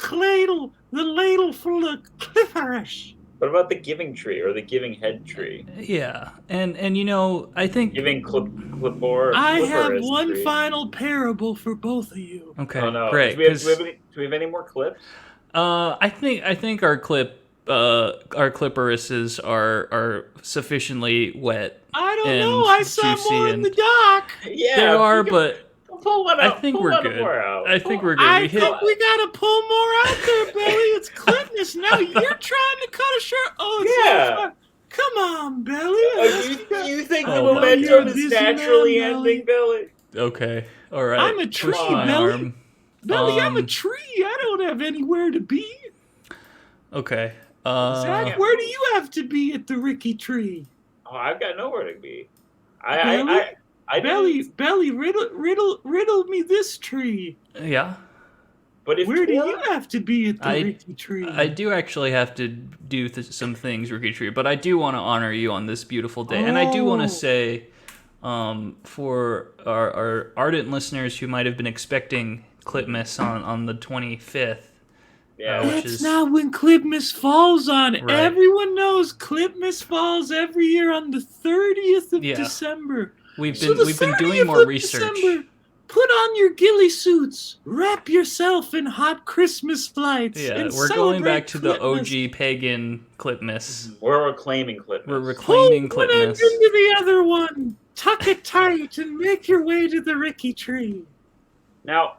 Speaker 3: ladle full of clippers.
Speaker 2: What about the giving tree or the giving head tree?
Speaker 1: Yeah, and I think
Speaker 2: giving clipper.
Speaker 3: I have
Speaker 2: clipper
Speaker 3: one
Speaker 2: tree.
Speaker 3: final parable for both of you.
Speaker 1: Okay,
Speaker 2: Oh no!
Speaker 1: great.
Speaker 2: Do we have any more clips?
Speaker 1: I think our clipperesses are sufficiently wet.
Speaker 3: I don't
Speaker 1: and
Speaker 3: know. I saw
Speaker 1: juicy
Speaker 3: more in
Speaker 1: and
Speaker 3: the dock.
Speaker 2: Yeah,
Speaker 1: there are, but
Speaker 2: pull one out.
Speaker 1: I think
Speaker 2: pull
Speaker 1: we're
Speaker 2: one
Speaker 1: good.
Speaker 2: more out.
Speaker 1: I think we're good.
Speaker 3: I
Speaker 1: We hit.
Speaker 3: think we gotta pull more out there, Belly. It's Clipmas now. You're trying to cut a shirt. Oh, it's
Speaker 2: Yeah.
Speaker 3: so fun. Come on, Belly.
Speaker 2: You think the
Speaker 1: Oh,
Speaker 2: momentum
Speaker 3: you're a
Speaker 2: is
Speaker 3: busy
Speaker 2: naturally
Speaker 3: man,
Speaker 2: ending, Billy?
Speaker 1: Okay, all right.
Speaker 3: I'm a tree,
Speaker 1: Push my
Speaker 3: Belly.
Speaker 1: arm.
Speaker 3: Belly, I'm a tree. I don't have anywhere to be.
Speaker 1: Okay.
Speaker 3: Zach, where do you have to be at the Ricky tree?
Speaker 2: Oh, I've got nowhere to be.
Speaker 3: Belly, riddle me this tree.
Speaker 1: Yeah.
Speaker 2: But if
Speaker 3: where do you have to be at the Ricky tree?
Speaker 1: I do actually have to do some things, Ricky Tree, but I do want to honor you on this beautiful day. And I do want to say, for our ardent listeners who might have been expecting Clipmas on the 25th.
Speaker 2: Yeah,
Speaker 3: that's not when Clipmas falls on.
Speaker 1: Right.
Speaker 3: Everyone knows Clipmas falls every year on the 30th of December.
Speaker 1: We've been doing more research.
Speaker 3: December, put on your ghillie suits, wrap yourself in hot Christmas lights.
Speaker 1: Yeah,
Speaker 3: and
Speaker 1: we're going back to the
Speaker 3: Clipmas.
Speaker 1: OG pagan Clipmas.
Speaker 2: We're reclaiming Clipmas.
Speaker 1: We're reclaiming
Speaker 3: Pull one end
Speaker 1: Clipmas.
Speaker 3: into the other one. Tuck it tight and make your way to the Ricky tree.
Speaker 2: Now,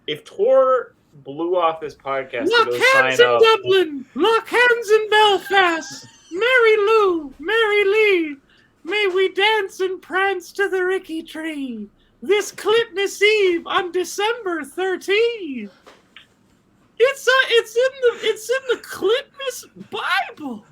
Speaker 2: if Tor blew off this podcast
Speaker 3: Lock
Speaker 2: to go
Speaker 3: hands
Speaker 2: sign
Speaker 3: in
Speaker 2: up,
Speaker 3: Dublin. Lock hands in Belfast. Mary Lou, Mary Lee, may we dance and prance to the Ricky tree this Clipmas Eve on December 13th. It's in the Clipmas Bible.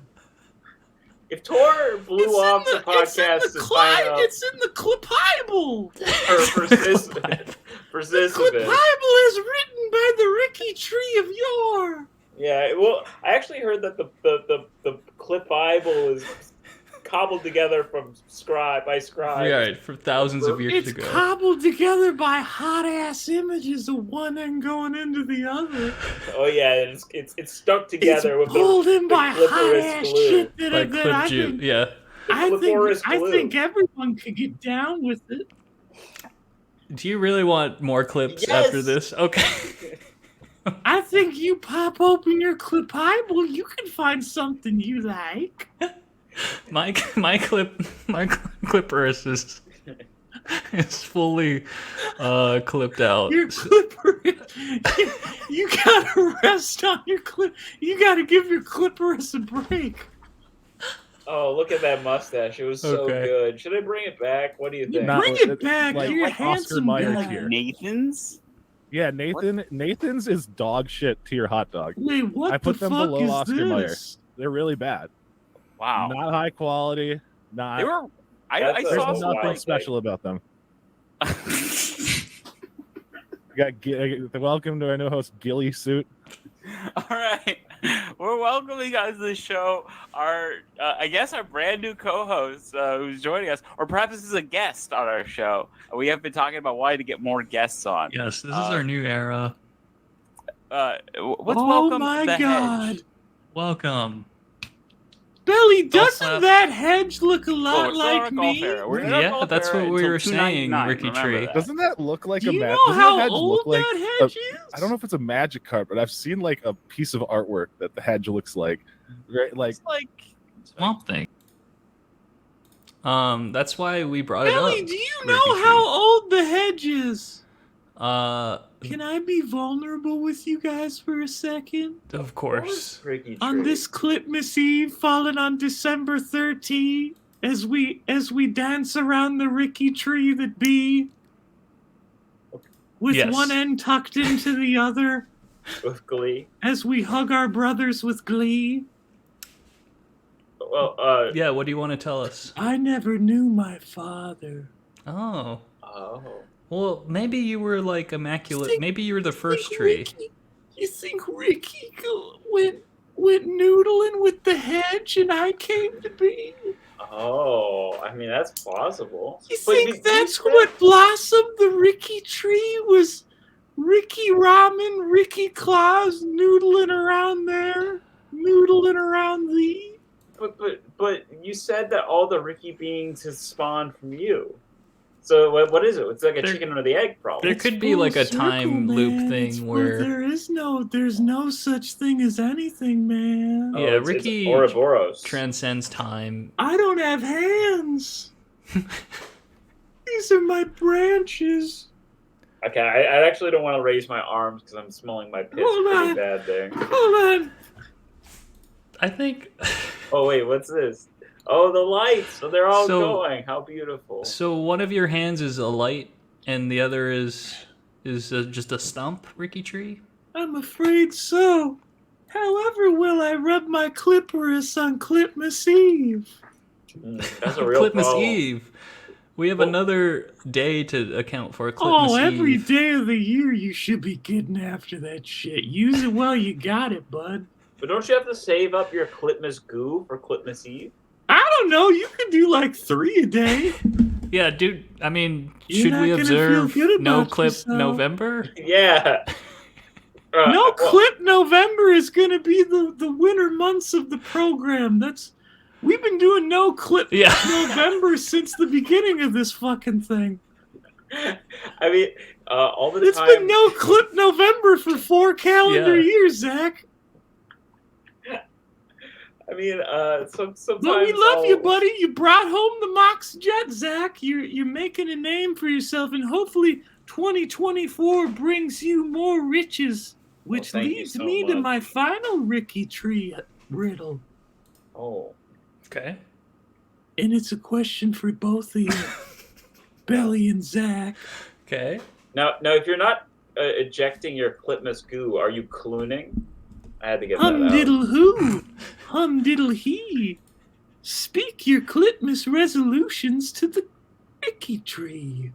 Speaker 2: if Tor blew off the podcast to sign up
Speaker 3: It's in the Clip-Bible.
Speaker 2: for
Speaker 3: The Clip-Bible is written by the Ricky tree of yore.
Speaker 2: Yeah, well, I actually heard that the Clip Bible is cobbled together from scribes.
Speaker 1: Right, for thousands of years
Speaker 3: It's
Speaker 1: ago.
Speaker 3: cobbled together by hot-ass images of one end going into the other.
Speaker 2: Oh yeah, it's stuck together with
Speaker 3: pulled in
Speaker 2: the
Speaker 3: by
Speaker 2: clipperous
Speaker 3: hot-ass
Speaker 2: glue.
Speaker 3: shit that
Speaker 1: Like
Speaker 3: that I
Speaker 1: Clip Jew,
Speaker 3: think,
Speaker 1: yeah.
Speaker 3: I think everyone could get down with it.
Speaker 1: Do you really want more clips
Speaker 3: Yes.
Speaker 1: after this? Okay.
Speaker 3: I think you pop open your Clip-Bible, you can find something you like.
Speaker 1: My clippers is fully clipped out.
Speaker 3: Your clipper, you gotta rest on your clip. You gotta give your clippers a break.
Speaker 2: Oh, look at that mustache! It was so
Speaker 1: Okay.
Speaker 2: good. Should I bring it back? What do you think?
Speaker 3: Bring it back.
Speaker 6: like
Speaker 3: You're a
Speaker 6: Oscar
Speaker 3: handsome
Speaker 6: Myers
Speaker 3: guy.
Speaker 6: here.
Speaker 8: Nathan's?
Speaker 6: Yeah, Nathan's is dog shit to your hot dog.
Speaker 3: Wait, what
Speaker 6: I put
Speaker 3: the
Speaker 6: them
Speaker 3: fuck
Speaker 6: below
Speaker 3: is
Speaker 6: Oscar
Speaker 3: this?
Speaker 6: Mayer. They're really bad.
Speaker 8: Wow.
Speaker 6: Not high quality. Not.
Speaker 8: They were. I
Speaker 6: There's
Speaker 8: saw some,
Speaker 6: nothing
Speaker 8: like,
Speaker 6: special about them. Welcome to our new host, Gilly Suit.
Speaker 8: All right, we're welcoming you guys to the show. Our, I guess, our brand new co-host who's joining us, or perhaps this is a guest on our show. We have been talking about wanting to get more guests on.
Speaker 11: Yes, this is our new era.
Speaker 8: Let's
Speaker 3: Oh
Speaker 8: welcome
Speaker 3: my
Speaker 8: the
Speaker 3: God.
Speaker 8: Hedge.
Speaker 11: Welcome.
Speaker 3: Billy,
Speaker 11: Don't
Speaker 3: doesn't
Speaker 11: slap.
Speaker 3: that hedge look a lot
Speaker 8: it's
Speaker 3: like
Speaker 8: not
Speaker 3: me?
Speaker 1: Yeah, that's what we were saying, Ricky Tree.
Speaker 6: Doesn't that look like
Speaker 3: Do
Speaker 6: a
Speaker 3: you
Speaker 6: magic?
Speaker 3: know how old that hedge is?
Speaker 6: I don't know if it's a magic card, but I've seen like a piece of artwork that the hedge looks like. Right, like
Speaker 11: Swamp Thing.
Speaker 1: That's why we brought it up.
Speaker 3: Billy, do you
Speaker 1: Ricky
Speaker 3: know
Speaker 1: Tree.
Speaker 3: how old the hedge is?
Speaker 1: Can
Speaker 3: I be vulnerable with you guys for a second?
Speaker 1: Of course.
Speaker 3: On this Clipmas Eve, falling on December 13th, as we dance around the Ricky tree that be, with
Speaker 1: Yes.
Speaker 3: one end tucked into the other,
Speaker 2: With glee.
Speaker 3: as we hug our brothers with glee.
Speaker 2: Well,
Speaker 1: yeah, what do you want to tell us?
Speaker 3: I never knew my father.
Speaker 1: Oh.
Speaker 2: Oh.
Speaker 1: Well, maybe you were like immaculate. Maybe you were the first tree.
Speaker 3: You think Ricky went noodling with the hedge and I came to be?
Speaker 2: Oh, I mean that's plausible.
Speaker 3: You think that's what blossomed the Ricky tree was Ricky Ramen, Ricky Claus noodling around there, noodling around the.
Speaker 2: But you said that all the Ricky beings has spawned from you. So what is it? It's like a chicken or the egg problem.
Speaker 1: There could be like a time loop thing where
Speaker 3: there's no such thing as anything, man.
Speaker 1: yeah, Ricky
Speaker 2: it's Ouroboros.
Speaker 1: transcends time.
Speaker 3: I don't have hands. These are my branches.
Speaker 2: Okay, I actually don't want to raise my arms because I'm smelling my piss pretty bad there.
Speaker 3: Hold on.
Speaker 1: I think.
Speaker 2: Oh wait, what's this? Oh, the lights. So they're all going. How beautiful.
Speaker 1: So one of your hands is a light, and the other is just a stump, Ricky Tree.
Speaker 3: I'm afraid so. However, will I rub my clitoris on Clipmas Eve?
Speaker 2: That's a real
Speaker 1: Clipmas
Speaker 2: problem.
Speaker 1: Eve. We have another day to account for Clipmas
Speaker 3: Oh,
Speaker 1: Eve.
Speaker 3: every day of the year you should be getting after that shit. Use it while you got it, bud.
Speaker 2: But don't you have to save up your Clipmas goo for Clipmas Eve?
Speaker 3: I don't know. You could do like 3 a day.
Speaker 1: Yeah, dude. I mean,
Speaker 3: You're
Speaker 1: should
Speaker 3: not
Speaker 1: we
Speaker 3: gonna
Speaker 1: observe
Speaker 3: feel good
Speaker 1: No
Speaker 3: about
Speaker 1: Clip
Speaker 3: yourself.
Speaker 1: November?
Speaker 2: Yeah.
Speaker 3: No Clip November is going to be the winter months of the program. We've been doing No Clip November since the beginning of this fucking thing.
Speaker 2: I mean, all the
Speaker 3: It's
Speaker 2: time.
Speaker 3: been No Clip November for 4 calendar years, Zach.
Speaker 2: I mean, sometimes.
Speaker 3: But we love you, buddy. You brought home the Mox Jet, Zach. You're making a name for yourself, and hopefully 2024 brings you more riches, which
Speaker 2: thank you
Speaker 3: leads
Speaker 2: so
Speaker 3: me to
Speaker 2: much.
Speaker 3: my final Ricky Tree riddle.
Speaker 2: Oh.
Speaker 1: Okay.
Speaker 3: And it's a question for both of you, Belly and Zach.
Speaker 1: Okay.
Speaker 2: Now, if you're not ejecting your Clipmas goo, are you clooning? I had to get that
Speaker 3: Hum
Speaker 2: out.
Speaker 3: diddle who, hum diddle he. Speak your Clipmas resolutions to the Ricky Tree.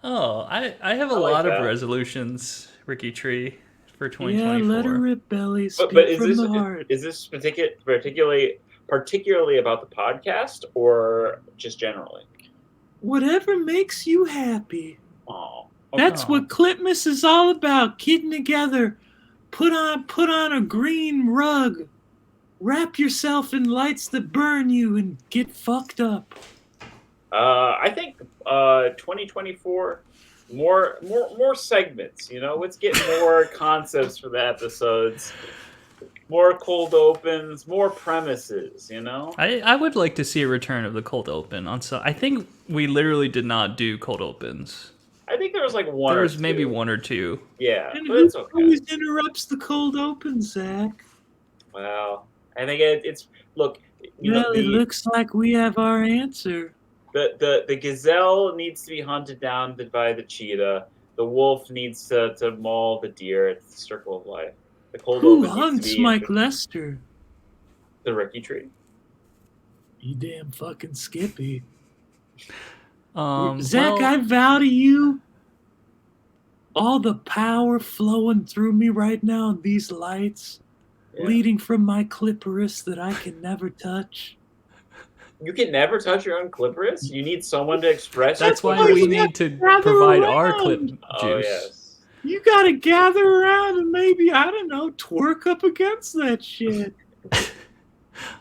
Speaker 1: Oh, I have a
Speaker 2: I like
Speaker 1: lot
Speaker 2: that.
Speaker 1: of resolutions, Ricky Tree, for
Speaker 3: Yeah,
Speaker 1: 2024.
Speaker 3: let her rip, Belly. Speak
Speaker 2: But is
Speaker 3: from
Speaker 2: this
Speaker 3: the heart.
Speaker 2: is this particularly about the podcast or just generally?
Speaker 3: Whatever makes you happy.
Speaker 2: Oh,
Speaker 3: That's what Clipmas is all about. Getting together. Put on a green rug. Wrap yourself in lights that burn you and get fucked up.
Speaker 2: I think 2024 more segments. You know, let's get more concepts for the episodes. More cold opens, more premises. You know.
Speaker 1: I would like to see a return of the cold open on I think we literally did not do cold opens.
Speaker 2: I think there was like one.
Speaker 1: There
Speaker 2: or
Speaker 1: was maybe
Speaker 2: two.
Speaker 1: one or two.
Speaker 2: Yeah,
Speaker 3: And
Speaker 2: but
Speaker 3: who
Speaker 2: it's okay.
Speaker 3: always interrupts the cold open, Zach?
Speaker 2: Well, I think it's look. You know,
Speaker 3: Well, it looks like we have our answer.
Speaker 2: The gazelle needs to be hunted down by the cheetah. The wolf needs to maul the deer. It's the circle of life. The cold
Speaker 3: Who
Speaker 2: open
Speaker 3: hunts
Speaker 2: needs to be
Speaker 3: Mike Lester?
Speaker 2: the Ricky Tree.
Speaker 3: You damn fucking Skippy.
Speaker 1: Zach,
Speaker 3: Zach, I vow to you, all the power flowing through me right now, these lights leading from my clitoris that I can never touch.
Speaker 2: You can never touch your own clitoris. You need someone to express.
Speaker 1: That's
Speaker 2: your
Speaker 1: why
Speaker 2: clitoris?
Speaker 1: we need to
Speaker 3: Gather
Speaker 1: provide our clip
Speaker 3: around.
Speaker 1: juice.
Speaker 2: Oh yes.
Speaker 3: You gotta gather around and maybe, I don't know, twerk up against that shit.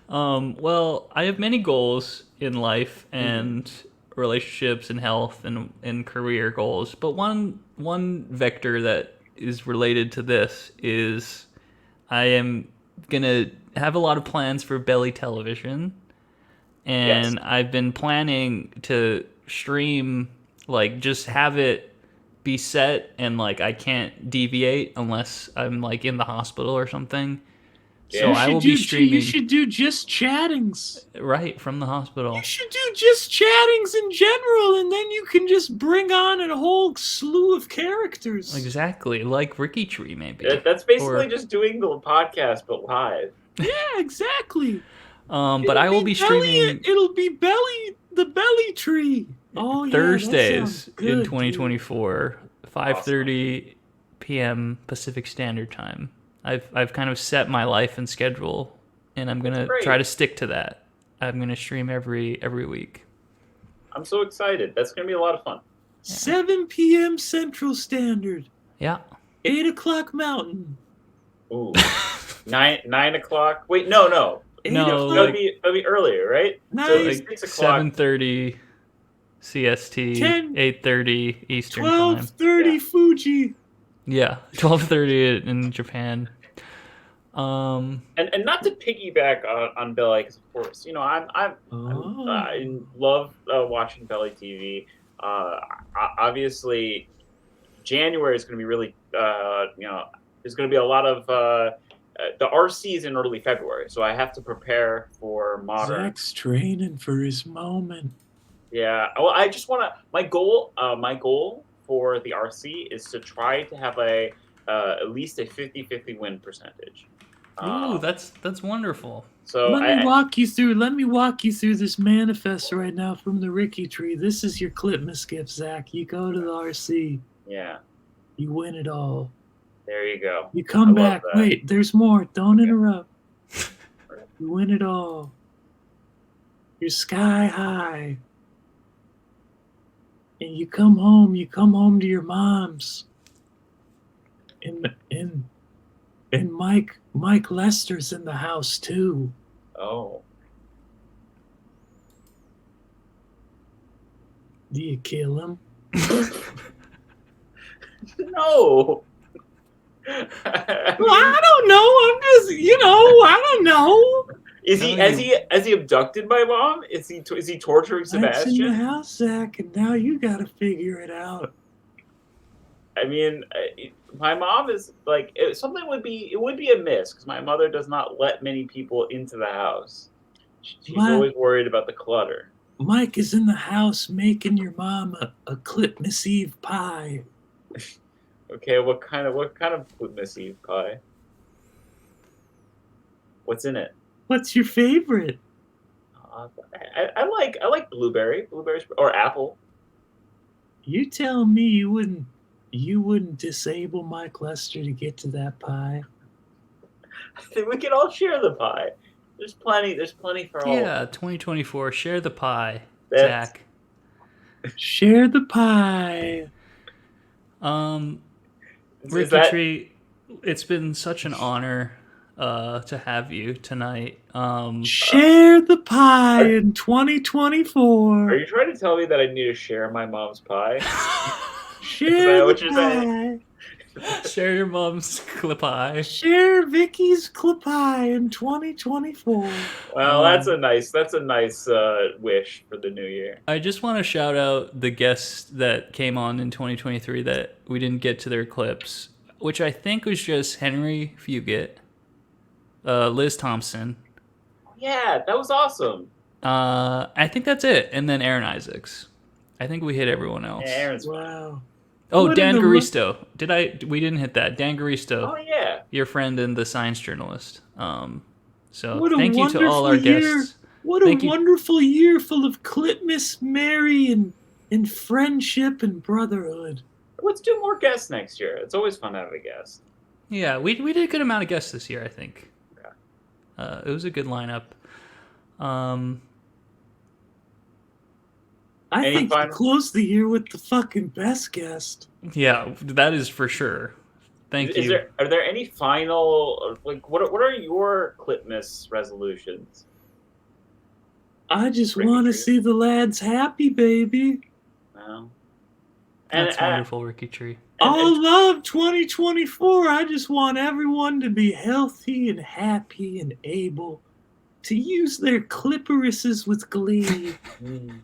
Speaker 1: Well, I have many goals in life and relationships and health and career goals, but one vector that is related to this is I am gonna have a lot of plans for Belly Television, and I've been planning to stream, like, just have it be set and like I can't deviate unless I'm like in the hospital or something. So I will be streaming.
Speaker 3: You should do just chattings.
Speaker 1: Right, from the hospital.
Speaker 3: You should do just chattings in general, and then you can just bring on a whole slew of characters.
Speaker 1: Exactly, like Ricky Tree, maybe.
Speaker 2: That's basically
Speaker 1: Or-
Speaker 2: just doing the podcast but live.
Speaker 3: Yeah, exactly.
Speaker 1: But I will be streaming
Speaker 3: It'll be the Belly Tree. Oh,
Speaker 1: Thursdays
Speaker 3: yeah,
Speaker 1: in 2024, 5:30 p.m. Pacific Standard Time. I've kind of set my life and schedule, and I'm gonna
Speaker 2: great.
Speaker 1: try to stick to that. I'm gonna stream every week.
Speaker 2: I'm so excited. That's gonna be a lot of fun.
Speaker 3: 7 p.m. Central Standard.
Speaker 1: Yeah.
Speaker 3: 8 o'clock Mountain.
Speaker 2: Ooh. 9 o'clock. Wait, no.
Speaker 1: No,
Speaker 2: That'd be earlier, right?
Speaker 3: Nine,
Speaker 2: So it'd be
Speaker 1: Like
Speaker 2: 6 o'clock.
Speaker 1: 7:30 CST,
Speaker 3: 10,
Speaker 1: 8:30 Eastern time.
Speaker 3: 12:30 Fuji.
Speaker 1: Yeah, 12:30 in Japan.
Speaker 2: And not to piggyback on Belly, because of course, I love watching Belly TV. Obviously, January is going to be really, there's going to be a lot of the RC is in early February, so I have to prepare for modern.
Speaker 3: Zach's training for his moment.
Speaker 2: Yeah, well, I just want to. My goal for the RC is to try to have at least a 50-50 win percentage.
Speaker 1: Ooh, that's wonderful.
Speaker 2: So
Speaker 3: Let me walk you through this manifest right now from the Ricky tree. This is your Clipmas gift, Zach. You go to the RC.
Speaker 2: Yeah.
Speaker 3: You win it all.
Speaker 2: There you go.
Speaker 3: You come
Speaker 2: I love
Speaker 3: back.
Speaker 2: that.
Speaker 3: Wait, there's more. Don't interrupt. You win it all. You're sky high. And you come home to your mom's. And Mike Lester's in the house too.
Speaker 2: Oh.
Speaker 3: Do you kill him?
Speaker 2: No.
Speaker 3: Well, I don't know. I'm just, I don't know.
Speaker 2: Is he abducted my mom? Is he torturing
Speaker 3: That's in the
Speaker 2: Sebastian?
Speaker 3: house, Zach, and now you got to figure it out.
Speaker 2: I mean, my mom is like it would be a miss because my mother does not let many people into the house. She's always worried about the clutter.
Speaker 3: Mike is in the house making your mom a Clipmas Eve pie.
Speaker 2: Okay, what kind of Clipmas Eve pie? What's in it?
Speaker 3: What's your favorite?
Speaker 2: I like blueberries or apple.
Speaker 3: You telling me you wouldn't disable Mike Lester to get to that pie?
Speaker 2: I think we can all share the pie. There's plenty for all.
Speaker 1: Yeah, 2024. Share the pie,
Speaker 2: That's-
Speaker 1: Zach.
Speaker 3: Share the pie.
Speaker 1: Ricky Tree, it's been such an honor to have you tonight.
Speaker 3: Share the pie in 2024.
Speaker 2: Are you trying to tell me that I need to share my mom's pie?
Speaker 3: Share
Speaker 2: that what
Speaker 3: the
Speaker 2: you're saying?
Speaker 3: pie.
Speaker 1: Share your mom's clip pie.
Speaker 3: Share Vicky's clip pie in 2024.
Speaker 2: Well, that's a nice wish for the new year.
Speaker 1: I just want to shout out the guests that came on in 2023 that we didn't get to their clips, which I think was just Henry Fugit, Liz Thompson.
Speaker 2: Yeah, that was awesome.
Speaker 1: I think that's it, and then Aaron Isaacs. I think we hit everyone else.
Speaker 2: Yeah, Aaron's
Speaker 3: wow.
Speaker 1: Oh,
Speaker 3: What
Speaker 1: Dan
Speaker 3: in the
Speaker 1: Garisto. We didn't hit that. Dan Garisto.
Speaker 2: Oh yeah.
Speaker 1: Your friend and the science journalist. So
Speaker 3: What a
Speaker 1: thank you to all our
Speaker 3: wonderful year.
Speaker 1: guests.
Speaker 3: What a
Speaker 1: Thank you.
Speaker 3: wonderful year full of Clipmas, Mary, and friendship and brotherhood.
Speaker 2: Let's do more guests next year. It's always fun to have a guest.
Speaker 1: Yeah, we did a good amount of guests this year, I think.
Speaker 2: Okay.
Speaker 1: It was a good lineup.
Speaker 3: I
Speaker 2: Any
Speaker 3: think to
Speaker 2: final-
Speaker 3: close the year with the fucking best guest.
Speaker 1: Yeah, that is for sure. Thank you.
Speaker 2: Are there any final what are your Clipmas resolutions?
Speaker 3: I just
Speaker 2: Ricky
Speaker 3: want to
Speaker 2: Tree.
Speaker 3: see the lads happy, baby.
Speaker 2: No.
Speaker 1: That's wonderful, Ricky Tree.
Speaker 3: All love 2024. I just want everyone to be healthy and happy and able to use their clitorises with glee.
Speaker 2: And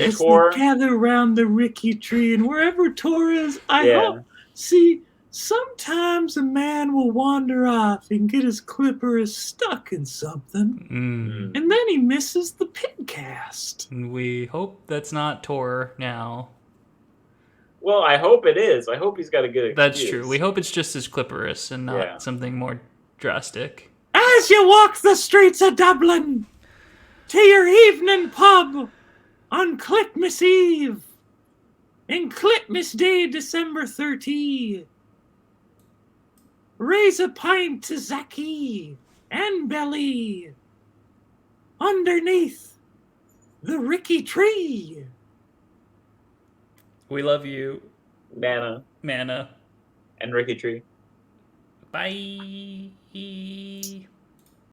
Speaker 3: As
Speaker 2: Tor,
Speaker 3: they gather around the Ricky tree, and wherever Tor is, I
Speaker 2: Yeah.
Speaker 3: hope. See, sometimes a man will wander off and get his clitoris stuck in something, and then he misses the pitcast.
Speaker 1: And we hope that's not Tor now.
Speaker 2: well, I hope it is. I hope he's got a good excuse.
Speaker 1: That's true. We hope it's just his clitoris and not
Speaker 2: Yeah.
Speaker 1: something more drastic.
Speaker 3: As you walk the streets of Dublin to your evening pub on Clipmas Eve and Clipmas Day, December 30, raise a pint to Zachy and Belly underneath the Ricky tree.
Speaker 1: We love you,
Speaker 2: Mana,
Speaker 1: Mana.
Speaker 2: and Ricky Tree.
Speaker 1: Bye.